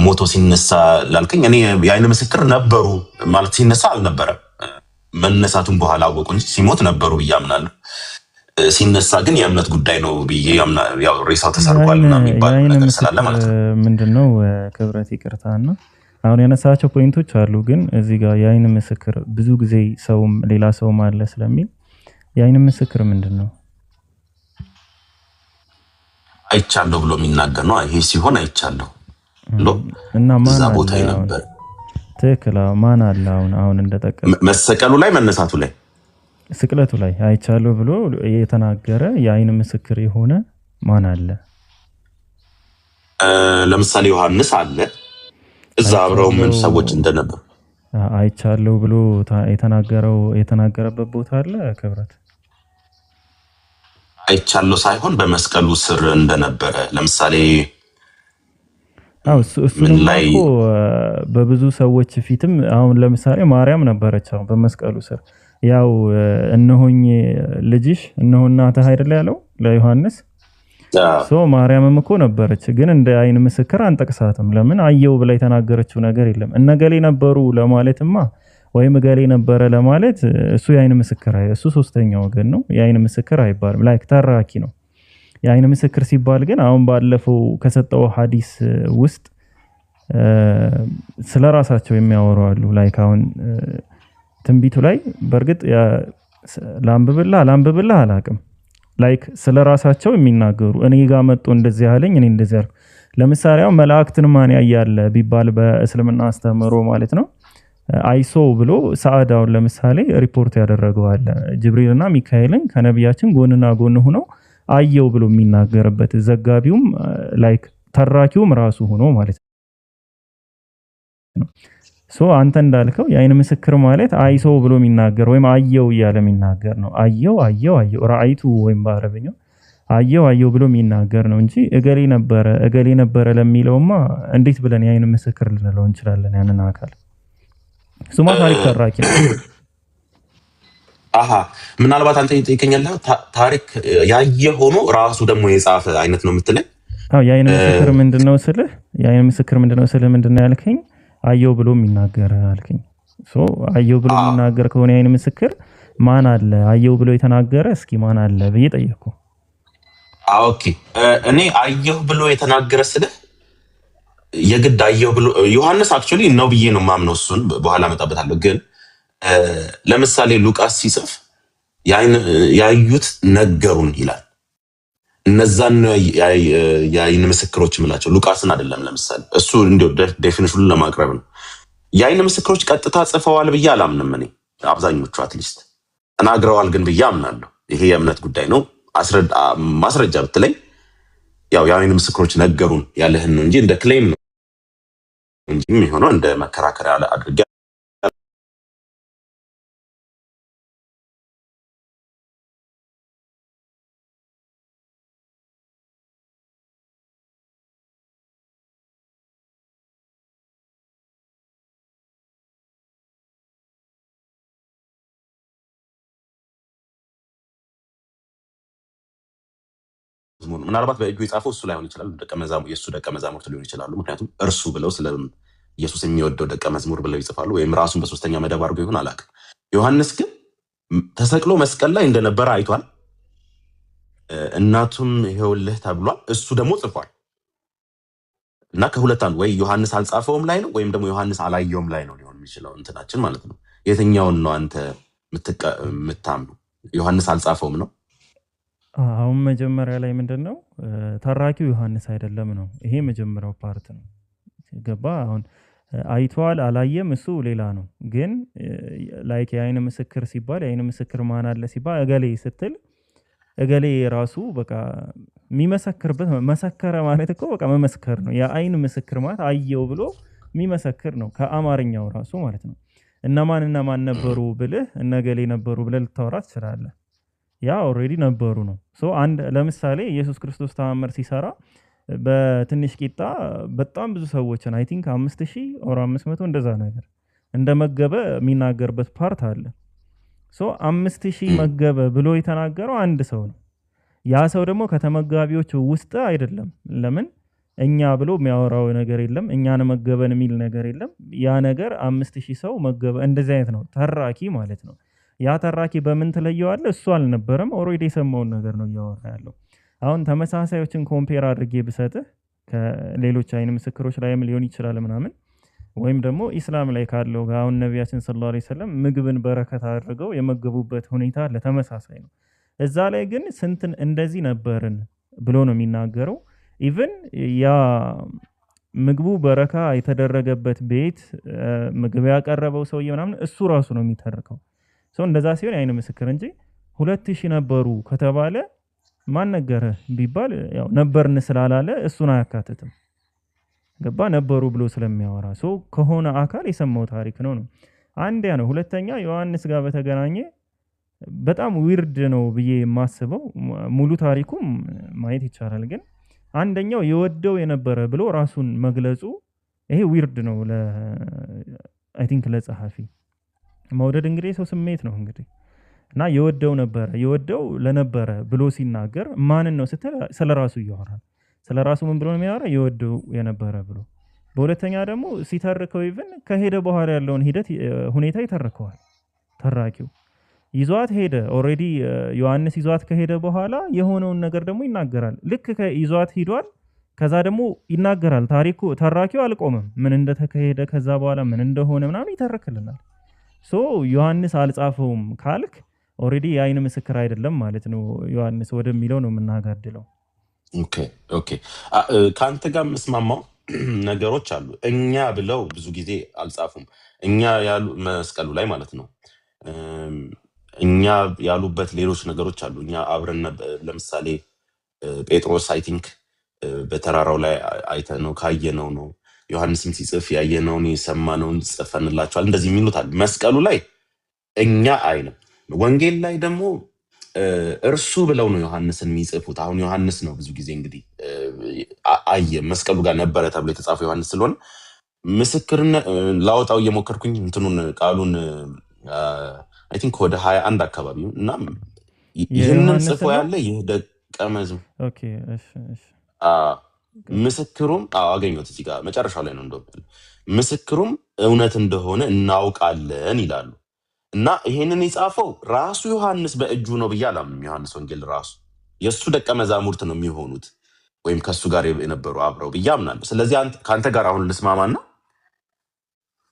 ሞቶ ሲነሳ ላልከኝ፣ እኔ የአይን ምስክር ነበሩ ማለት ሲነሳ አልነበረም። መነሳቱን በኋላ አወቁ እንጂ ሲሞት ነበሩ ብዬ አምናለሁ። ሲነሳ ግን የእምነት ጉዳይ ነው ብዬ ያው ሬሳው ተሰርቋል እና የሚባል ነገር ስላለ ማለት ነው። ምንድነው ክብረት ይቅርታና አሁን ያነሳቸው ፖይንቶች አሉ። ግን እዚህ ጋር የአይን ምስክር ብዙ ጊዜ ሰውም ሌላ ሰውም አለ ስለሚል የአይን ምስክር ምንድን ነው? አይቻለሁ ብሎ የሚናገር ነው። ይሄ ሲሆን አይቻለሁ እና ማን እዛ ቦታ ነበር። ትክክል። ማን አለ? አሁን እንደጠቀሰ መሰቀሉ ላይ መነሳቱ ላይ ስቅለቱ ላይ አይቻለሁ ብሎ የተናገረ የአይን ምስክር የሆነ ማን አለ? ለምሳሌ ዮሐንስ አለ። እዛ አብረው ምን ሰዎች እንደነበሩ አይቻለሁ ብሎ የተናገረበት ቦታ አለ። ክብረት አይቻለሁ ሳይሆን በመስቀሉ ስር እንደነበረ ለምሳሌ እሱንም እኮ በብዙ ሰዎች ፊትም አሁን ለምሳሌ ማርያም ነበረች አሁን በመስቀሉ ስር ያው እነሆኝ ልጅሽ እነሆ እናትህ አይደለ ያለው ለዮሐንስ። ማርያምም እኮ ነበረች፣ ግን እንደ አይን ምስክር አንጠቅሳትም። ለምን? አየው ብላ የተናገረችው ነገር የለም። እነገሌ ነበሩ ለማለትማ ወይም እገሌ ነበረ ለማለት እሱ የአይን ምስክር እሱ ሶስተኛ ወገን ነው። የአይን ምስክር አይባልም። ላይክ ተራኪ ነው። የአይን ምስክር ሲባል ግን አሁን ባለፈው ከሰጠው ሐዲስ ውስጥ ስለ ራሳቸው የሚያወሩ አሉ። ላይክ አሁን ትንቢቱ ላይ በእርግጥ ላንብብልህ አላቅም። ላይክ ስለ ራሳቸው የሚናገሩ እኔ ጋር መጥቶ እንደዚህ ያለኝ እኔ እንደዚህ ያልኩ። ለምሳሌ አሁን መላእክትን ማን ያያለ ቢባል በእስልምና አስተምሮ ማለት ነው አይሶ ብሎ ሰዓዳውን ለምሳሌ ሪፖርት ያደረገው አለ። ጅብሪልና ሚካኤልን ከነቢያችን ጎንና ጎን ሆነው አየው ብሎ የሚናገርበት ዘጋቢውም ላይክ ተራኪውም ራሱ ሆኖ ማለት ነው። አንተ እንዳልከው የአይን ምስክር ማለት አይሶ ብሎ የሚናገር ወይም አየው እያለ የሚናገር ነው። አየው ራአይቱ ወይም በአረብኛው አየው ብሎ የሚናገር ነው እንጂ እገሌ ነበረ ለሚለውማ እንዴት ብለን የአይን ምስክር ልንለው እንችላለን? ያንን አካል ሱማ ታሪክ ተራኪ ነው። ምናልባት አንተ ይጠይቀኛል ታሪክ ያየ ሆኖ ራሱ ደግሞ የጻፈ አይነት ነው የምትለኝ? የአይን ምስክር ምንድነው ስልህ ምንድነው ያልከኝ? አየው ብሎ የሚናገር አልከኝ። አየው ብሎ የሚናገር ከሆነ የአይን ምስክር ማን አለ? አየው ብሎ የተናገረ እስኪ ማን አለ ብዬ ጠየቅኩ። ኦኬ እኔ አየሁ ብሎ የተናገረ ስልህ የግድ አየሁ ብሎ ዮሐንስ አክቹዋሊ ነው ብዬ ነው ማምነው። እሱን በኋላ መጣበታለሁ። ግን ለምሳሌ ሉቃስ ሲጽፍ ያዩት ነገሩን ይላል። እነዛን የአይን ምስክሮች ምላቸው ሉቃስን አይደለም። ለምሳሌ እሱ እንዲሁ ዴፊኒሽኑን ለማቅረብ ነው። የአይን ምስክሮች ቀጥታ ጽፈዋል ብዬ አላምንም። እኔ አብዛኞቹ አትሊስት ተናግረዋል ግን ብዬ አምናለሁ። ይሄ የእምነት ጉዳይ ነው። ማስረጃ ብትለኝ ያው የአይን ምስክሮች ነገሩን ያለህን ነው እንጂ እንደ ክሌም ነው እንጂ የሚሆነው እንደ መከራከሪያ አድርጌ ምናልባት በእጁ የጻፈው እሱ ላይሆን ይችላል። የእሱ ደቀ መዛሙርት ሊሆን ይችላሉ። ምክንያቱም እርሱ ብለው ስለ ኢየሱስ የሚወደው ደቀ መዝሙር ብለው ይጽፋሉ። ወይም ራሱን በሶስተኛ መደብ አድርጎ ይሆን አላውቅም። ዮሐንስ ግን ተሰቅሎ መስቀል ላይ እንደነበረ አይቷል። እናቱም ይኸውልህ ተብሏል። እሱ ደግሞ ጽፏል። እና ከሁለት አንዱ ወይ ዮሐንስ አልጻፈውም ላይ ነው ወይም ደግሞ ዮሐንስ አላየውም ላይ ነው ሊሆን የሚችለው እንትናችን ማለት ነው። የትኛውን ነው አንተ የምታምኑ? ዮሐንስ አልጻፈውም ነው? አሁን መጀመሪያ ላይ ምንድነው ተራኪው ዮሐንስ አይደለም ነው። ይሄ መጀመሪያው ፓርት ነው። ገባ? አሁን አይቷል አላየም እሱ ሌላ ነው። ግን ላይክ የአይን ምስክር ሲባል የአይን ምስክር ማን አለ ሲባል እገሌ ስትል እገሌ ራሱ በቃ የሚመሰክርበት መሰከረ ማለት እኮ በቃ መመስከር ነው። የአይን ምስክር ማለት አየው ብሎ የሚመሰክር ነው ከአማርኛው ራሱ ማለት ነው። እነማን ነበሩ ብልህ እነገሌ ነበሩ ብለህ ልታወራ ትችላለህ። ያ ኦልሬዲ ነበሩ ነው። አንድ ለምሳሌ ኢየሱስ ክርስቶስ ተአምር ሲሰራ በትንሽ ቂጣ በጣም ብዙ ሰዎችን አይ ቲንክ 5000 ኦር 500 እንደዛ ነገር እንደመገበ የሚናገርበት ፓርት አለ። 5000 መገበ ብሎ የተናገረው አንድ ሰው ነው። ያ ሰው ደግሞ ከተመጋቢዎች ውስጥ አይደለም። ለምን እኛ ብሎ የሚያወራው ነገር የለም። እኛን መገበን የሚል ነገር የለም። ያ ነገር 5000 ሰው መገበ እንደዚህ አይነት ነው ተራኪ ማለት ነው። ያ ተራኪ በምን ትለየዋለህ? እሱ አልነበረም ኦልሬዲ የሰማውን ነገር ነው እያወራ ያለው። አሁን ተመሳሳዮችን ኮምፔር አድርጌ ብሰጥህ ከሌሎች አይን ምስክሮች ላይም ሊሆን ይችላል ምናምን ወይም ደግሞ ኢስላም ላይ ካለው ጋር አሁን ነቢያችን ሰለላሁ ዐለይሂ ወሰለም ምግብን በረከት አድርገው የመገቡበት ሁኔታ ለተመሳሳይ ነው። እዛ ላይ ግን ስንትን እንደዚህ ነበርን ብሎ ነው የሚናገረው። ኢቭን ያ ምግቡ በረካ የተደረገበት ቤት ምግብ ያቀረበው ሰውዬ ምናምን እሱ ራሱ ነው የሚተርከው። እንደዛ ሲሆን የአይን ምስክር እንጂ 2000 ነበሩ ከተባለ ማን ነገረ ቢባል ያው ነበርን ስላላለ እሱን አያካትትም። ገባ? ነበሩ ብሎ ስለሚያወራ ከሆነ አካል የሰማው ታሪክ ነው ነው። አንድ ያ ነው። ሁለተኛ ዮሐንስ ጋር በተገናኘ በጣም ዊርድ ነው ብዬ የማስበው ሙሉ ታሪኩም ማየት ይቻላል። ግን አንደኛው የወደው የነበረ ብሎ ራሱን መግለጹ ይሄ ዊርድ ነው አይ ቲንክ ለጸሐፊ። መውደድ እንግዲህ ሰው ስሜት ነው እንግዲህ እና የወደው ነበረ የወደው ለነበረ ብሎ ሲናገር ማንን ነው ስትል ስለራሱ ይያወራል። ስለራሱ ምን ብሎ ነው የሚያወራ? የወደው የነበረ ብሎ። በሁለተኛ ደግሞ ሲተርከው ኢቭን ከሄደ በኋላ ያለውን ሂደት ሁኔታ ይተርከዋል። ተራኪው ይዟት ሄደ። ኦልሬዲ ዮሐንስ ይዟት ከሄደ በኋላ የሆነውን ነገር ደግሞ ይናገራል። ልክ ይዟት ሂዷል። ከዛ ደግሞ ይናገራል። ተራኪው አልቆመም። ምን እንደተካሄደ ከዛ በኋላ ምን እንደሆነ ምናምን ይተርክልናል። ዮሐንስ አልጻፈውም ካልክ ኦልሬዲ የአይን ምስክር አይደለም ማለት ነው። ዮሐንስ ወደሚለው ነው የምናጋድለው። ኦኬ ከአንተ ጋር የምስማማው ነገሮች አሉ። እኛ ብለው ብዙ ጊዜ አልጻፉም። እኛ ያሉ መስቀሉ ላይ ማለት ነው። እኛ ያሉበት ሌሎች ነገሮች አሉ። እኛ አብረን ለምሳሌ ጴጥሮስ አይ ቲንክ በተራራው ላይ አይተነው ካየነው ነው። ዮሐንስም ሲጽፍ ያየነውን የሰማነውን ጽፈንላቸዋል እንደዚህ የሚሉት አለ። መስቀሉ ላይ እኛ አይንም፣ ወንጌል ላይ ደግሞ እርሱ ብለው ነው ዮሐንስን የሚጽፉት። አሁን ዮሐንስ ነው ብዙ ጊዜ እንግዲህ አየ መስቀሉ ጋር ነበረ ተብሎ የተጻፈው ዮሐንስ ስለሆነ ምስክርነት ላወጣው እየሞከርኩኝ እንትኑን ቃሉን አይ ቲንክ ወደ 21 አካባቢ እና ይህንን ጽፎ ያለ ይህ ደቀ መዝሙር ኦኬ እሺ ምስክሩም አገኘሁት እዚህ ጋር መጨረሻው ላይ ነው እንደው ምስክሩም እውነት እንደሆነ እናውቃለን ይላሉ። እና ይሄንን የጻፈው ራሱ ዮሐንስ በእጁ ነው ብዬ አላምንም። ዮሐንስ ወንጌል ራሱ የእሱ ደቀ መዛሙርት ነው የሚሆኑት ወይም ከእሱ ጋር የነበሩ አብረው ብዬ አምናለሁ። ስለዚህ ከአንተ ጋር አሁን ልስማማና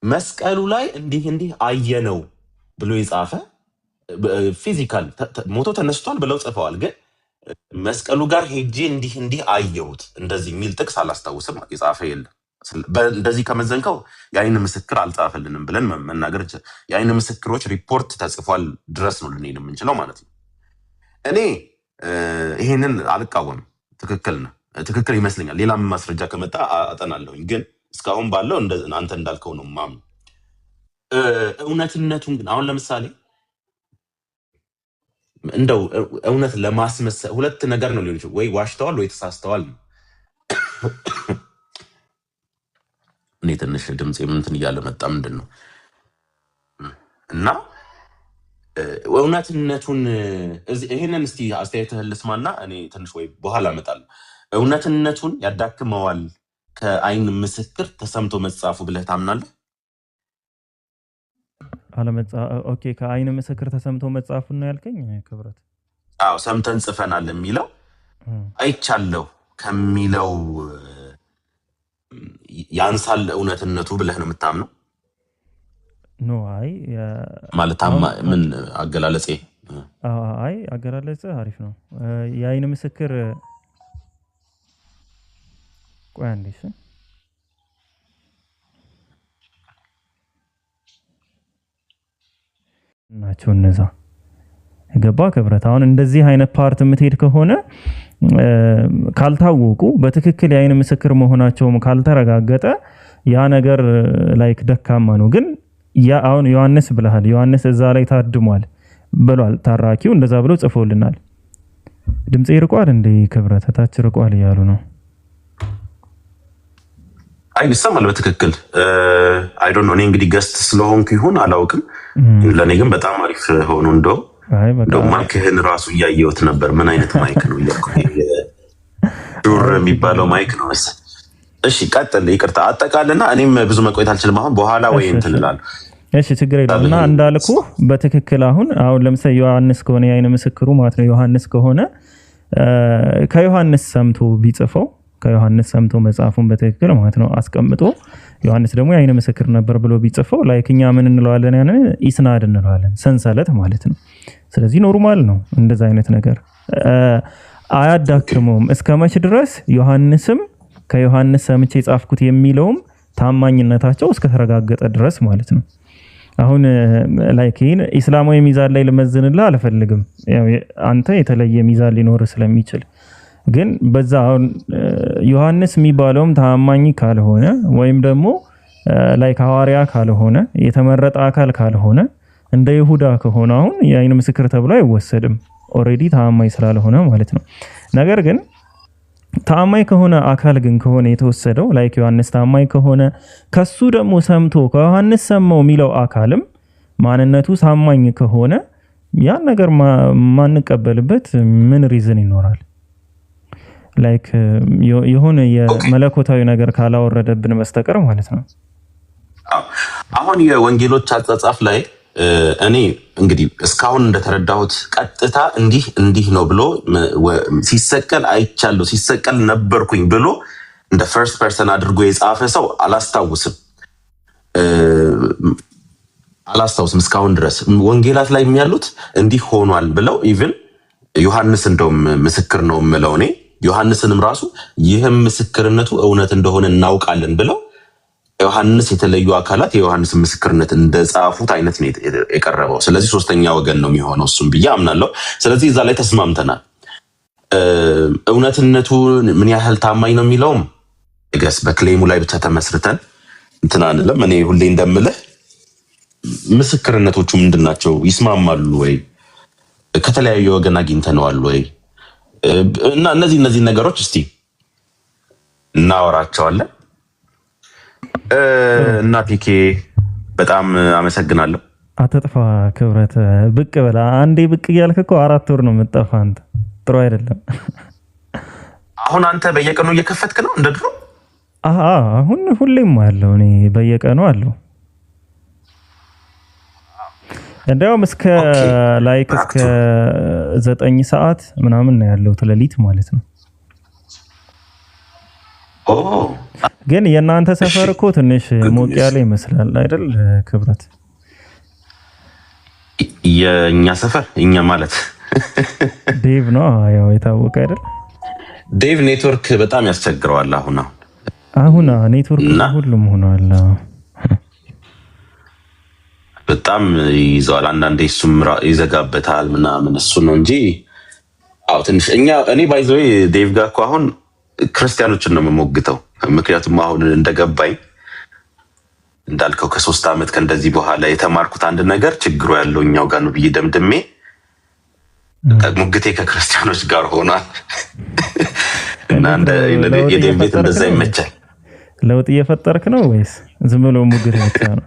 መስቀሉ ላይ እንዲህ አየነው ብሎ የጻፈ ፊዚካል ሞቶ ተነስቷል ብለው ጽፈዋል። ግን መስቀሉ ጋር ሄጄ እንዲህ አየሁት እንደዚህ የሚል ጥቅስ አላስታውስም የጻፈ የለም። እንደዚህ ከመዘንከው የአይን ምስክር አልጻፈልንም ብለን መናገር የአይን ምስክሮች ሪፖርት ተጽፏል ድረስ ነው ልንሄድ የምንችለው ማለት ነው። እኔ ይሄንን አልቃወምም። ትክክል ይመስለኛል። ሌላም ማስረጃ ከመጣ አጠናለሁኝ። ግን እስካሁን ባለው አንተ እንዳልከው ነው ማምነው። እውነትነቱን ግን አሁን ለምሳሌ እንደው እውነት ለማስመሰል ሁለት ነገር ነው ሊሆን ይችላል። ወይ ዋሽተዋል ወይ ተሳስተዋል ነው። እኔ ትንሽ ድምፅ ምንትን እያለ መጣ ምንድን ነው እና እውነትነቱን ይሄንን እስቲ አስተያየትህን ልስማና እኔ ትንሽ ወይ በኋላ እመጣለሁ። እውነትነቱን ያዳክመዋል ከአይን ምስክር ተሰምቶ መጻፉ ብለህ ታምናለህ? ኦኬ ከአይን ምስክር ተሰምቶ መጻፉን ነው ያልከኝ ክብረት? አዎ ሰምተን ጽፈናል የሚለው አይቻለሁ ከሚለው ያንሳል እውነትነቱ ብለህ ነው የምታምነው? ኖ አይ ማለት ምን አገላለጼ? አይ አገላለጽ አሪፍ ነው። የአይን ምስክር ቆይ አንዴ ናቸው እነዛ ገባ ክብረት። አሁን እንደዚህ አይነት ፓርት የምትሄድ ከሆነ ካልታወቁ በትክክል የአይን ምስክር መሆናቸውም ካልተረጋገጠ ያ ነገር ላይክ ደካማ ነው። ግን ያ አሁን ዮሐንስ ብለሃል፣ ዮሐንስ እዛ ላይ ታድሟል ብሏል። ታራኪው እንደዛ ብሎ ጽፎልናል። ድምጽ ይርቋል እንዴ ክብረት? ታች ርቋል እያሉ ነው። አይ ይሰማል በትክክል። አይ ዶንት ኖ እኔ እንግዲህ ገስት ስለሆንኩ ይሁን አላውቅም። ለኔ ግን በጣም አሪፍ ሆኖ እንደው ማይክህን ራሱ እያየሁት ነበር። ምን አይነት ማይክ ነው እያልኩ ዱር የሚባለው ማይክ ነው መሰለኝ። እሺ ቀጥል። ይቅርታ አጠቃልና እኔም ብዙ መቆየት አልችልም። አሁን በኋላ ወይ እንትን እላለሁ። እሺ ችግር የለም። እና እንዳልኩ በትክክል አሁን ለምሳሌ ዮሐንስ ከሆነ የአይን ምስክሩ ማለት ነው ዮሐንስ ከሆነ ከዮሐንስ ሰምቶ ቢጽፈው ከዮሐንስ ሰምቶ መጽሐፉን በትክክል ማለት ነው አስቀምጦ ዮሐንስ ደግሞ የአይን ምስክር ነበር ብሎ ቢጽፈው ላይክኛ ምን እንለዋለን? ያንን ኢስናድ እንለዋለን፣ ሰንሰለት ማለት ነው። ስለዚህ ኖርማል ነው እንደዛ አይነት ነገር አያዳክመውም። እስከመች ድረስ ዮሐንስም ከዮሐንስ ሰምቼ ጻፍኩት የሚለውም ታማኝነታቸው እስከተረጋገጠ ድረስ ማለት ነው። አሁን ላይክ ይሄን ኢስላማዊ ሚዛን ላይ ልመዝንልህ አልፈልግም። ያው አንተ የተለየ ሚዛን ሊኖር ስለሚችል ግን በዛ አሁን ዮሐንስ የሚባለውም ታማኝ ካልሆነ ወይም ደግሞ ላይክ ሐዋርያ ካልሆነ የተመረጠ አካል ካልሆነ እንደ ይሁዳ ከሆነ አሁን የአይን ምስክር ተብሎ አይወሰድም። ኦሬዲ ታማኝ ስላልሆነ ማለት ነው። ነገር ግን ታማኝ ከሆነ አካል ግን ከሆነ የተወሰደው ላይክ ዮሐንስ ታማኝ ከሆነ ከሱ ደግሞ ሰምቶ ከዮሐንስ ሰማው የሚለው አካልም ማንነቱ ታማኝ ከሆነ ያን ነገር ማንቀበልበት ምን ሪዝን ይኖራል? ላይክ የሆነ የመለኮታዊ ነገር ካላወረደብን በስተቀር ማለት ነው። አሁን የወንጌሎች አጻጻፍ ላይ እኔ እንግዲህ እስካሁን እንደተረዳሁት ቀጥታ እንዲህ ነው ብሎ ሲሰቀል አይቻለሁ ሲሰቀል ነበርኩኝ ብሎ እንደ ፈርስት ፐርሰን አድርጎ የጻፈ ሰው አላስታውስም እስካሁን ድረስ። ወንጌላት ላይ የሚያሉት እንዲህ ሆኗል ብለው ኢቭን ዮሐንስ እንደውም ምስክር ነው የምለው እኔ ዮሐንስንም ራሱ ይህም ምስክርነቱ እውነት እንደሆነ እናውቃለን ብለው ዮሐንስ የተለዩ አካላት የዮሐንስ ምስክርነት እንደጻፉት አይነት ነው የቀረበው። ስለዚህ ሶስተኛ ወገን ነው የሚሆነው እሱም ብዬ አምናለሁ። ስለዚህ እዛ ላይ ተስማምተናል። እውነትነቱ ምን ያህል ታማኝ ነው የሚለውም ገስ በክሌሙ ላይ ብቻ ተመስርተን እንትን አንልም። እኔ ሁሌ እንደምልህ ምስክርነቶቹ ምንድናቸው? ይስማማሉ ወይ? ከተለያዩ ወገን አግኝተነዋል ወይ? እና እነዚህ ነገሮች እስቲ እናወራቸዋለን። እና ፒኬ በጣም አመሰግናለሁ። አትጥፋ ክብረት፣ ብቅ በላ አንዴ። ብቅ እያልክ እኮ 4 ወር ነው የምትጠፋ አንተ። ጥሩ አይደለም። አሁን አንተ በየቀኑ እየከፈትክ ነው እንደ ድሮ? አሁን ሁሌም አለው። እኔ በየቀኑ አለው። እንደውም እስከ 9 ሰዓት ምናምን ነው ያለው ሌሊት ማለት ነው። ግን የእናንተ ሰፈር እኮ ትንሽ ሞቅ ያለ ይመስላል አይደል ክብረት? የኛ ሰፈር እኛ ማለት ዴቭ ነው ያው የታወቀ አይደል? ዴቭ ኔትወርክ በጣም ያስቸግረዋል። አሁን ኔትወርክ ሁሉም ሆኗል። በጣም ይዘዋል። አንዳንዴ እሱም ይዘጋበታል ምናምን እሱ ነው እንጂ ትንሽ እኔ ባይዘው ዴቭ ጋር እኮ አሁን ክርስቲያኖችን ነው የምሞግተው። ምክንያቱም አሁን እንደገባኝ እንዳልከው ከ3 ዓመት ከእንደዚህ በኋላ የተማርኩት አንድ ነገር ችግሩ ያለው እኛው ጋር ነው ብዬ ደምድሜ ሙግቴ ከክርስቲያኖች ጋር ሆኗል። እና የዴቭ ቤት እንደዛ ይመቻል። ለውጥ እየፈጠርክ ነው ወይስ ዝም ብሎ ሙግት ብቻ ነው?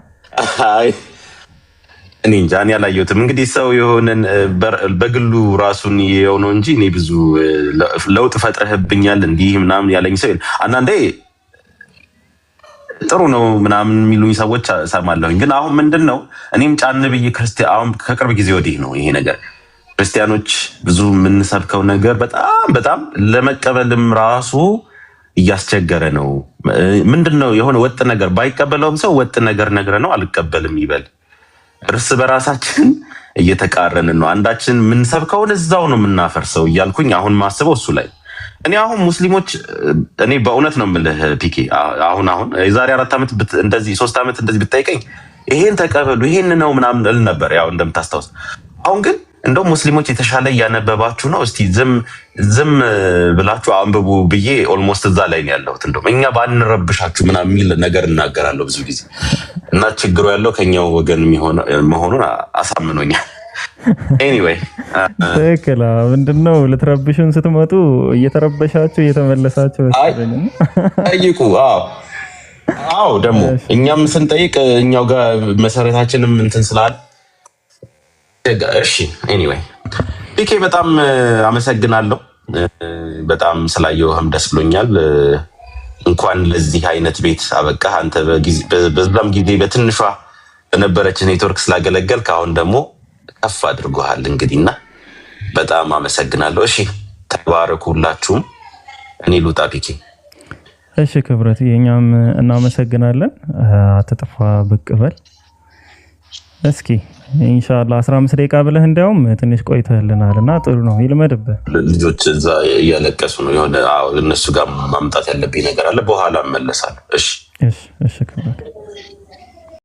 እኔ እንጃ እኔ አላየሁትም። እንግዲህ ሰው የሆነን በግሉ ራሱን የሆነው እንጂ እኔ ብዙ ለውጥ ፈጥረህብኛል እንዲህ ምናምን ያለኝ ሰው አንዳንዴ ጥሩ ነው ምናምን የሚሉኝ ሰዎች ሰማለሁኝ። ግን አሁን ምንድነው እኔም ጫን ብዬ አሁን ከቅርብ ጊዜ ወዲህ ነው ይሄ ነገር ክርስቲያኖች ብዙ የምንሰብከው ነገር በጣም ለመቀበልም ራሱ እያስቸገረ ነው። ምንድነው የሆነ ወጥ ነገር ባይቀበለውም ሰው ወጥ ነገር ነግረ ነው አልቀበልም ይበል። እርስ በራሳችን እየተቃረንን ነው። አንዳችን የምንሰብከውን እዛው ነው የምናፈርሰው እያልኩኝ አሁን ማስበው እሱ ላይ እኔ አሁን ሙስሊሞች እኔ በእውነት ነው የምልህ ፒኬ አሁን የዛሬ 4 ዓመት እንደዚህ 3 ዓመት እንደዚህ ብትጠይቀኝ ይሄን ተቀበሉ ይሄን ነው ምናምን እል ነበር። ያው እንደምታስታውስ አሁን ግን እንደው ሙስሊሞች የተሻለ እያነበባችሁ ነው። እስቲ ዝም ብላችሁ አንብቡ ብዬ ኦልሞስት እዛ ላይ ነው ያለሁት። እንደውም እኛ ባንረብሻችሁ ምናምን የሚል ነገር እናገራለሁ ብዙ ጊዜ እና ችግሩ ያለው ከኛው ወገን መሆኑን አሳምኖኛል። ኤኒዌይ ትክክል። ምንድነው ልትረብሹን ስትመጡ እየተረበሻችሁ እየተመለሳችሁ ጠይቁ። አዎ ደግሞ እኛም ስንጠይቅ እኛው ጋር መሰረታችንም እንትን ስላለ እሺ። ኤኒዌይ ፒኬ በጣም አመሰግናለሁ። በጣም ስላየሁህም ደስ ብሎኛል። እንኳን ለዚህ አይነት ቤት አበቃህ። አንተ በዛም ጊዜ በትንሿ በነበረች ኔትወርክ ስላገለገልክ አሁን ደግሞ ከፍ አድርጎሃል እንግዲህና በጣም አመሰግናለሁ። እሺ ተባረኩ ሁላችሁም። እኔ ልውጣ ፒኬ። እሺ ክብረት፣ የኛም እናመሰግናለን። አትጥፋ ብቅ በል እስኪ ኢንሻአላህ 15 ደቂቃ ብለህ እንዲያውም ትንሽ ቆይተህልናል እና ጥሩ ነው ይልመድብህ። ልጆች እዛ እያለቀሱ ነው። የሆነ እነሱ ጋር ማምጣት ያለብኝ ነገር አለ። በኋላ እመለሳለሁ። እሺ ክብረት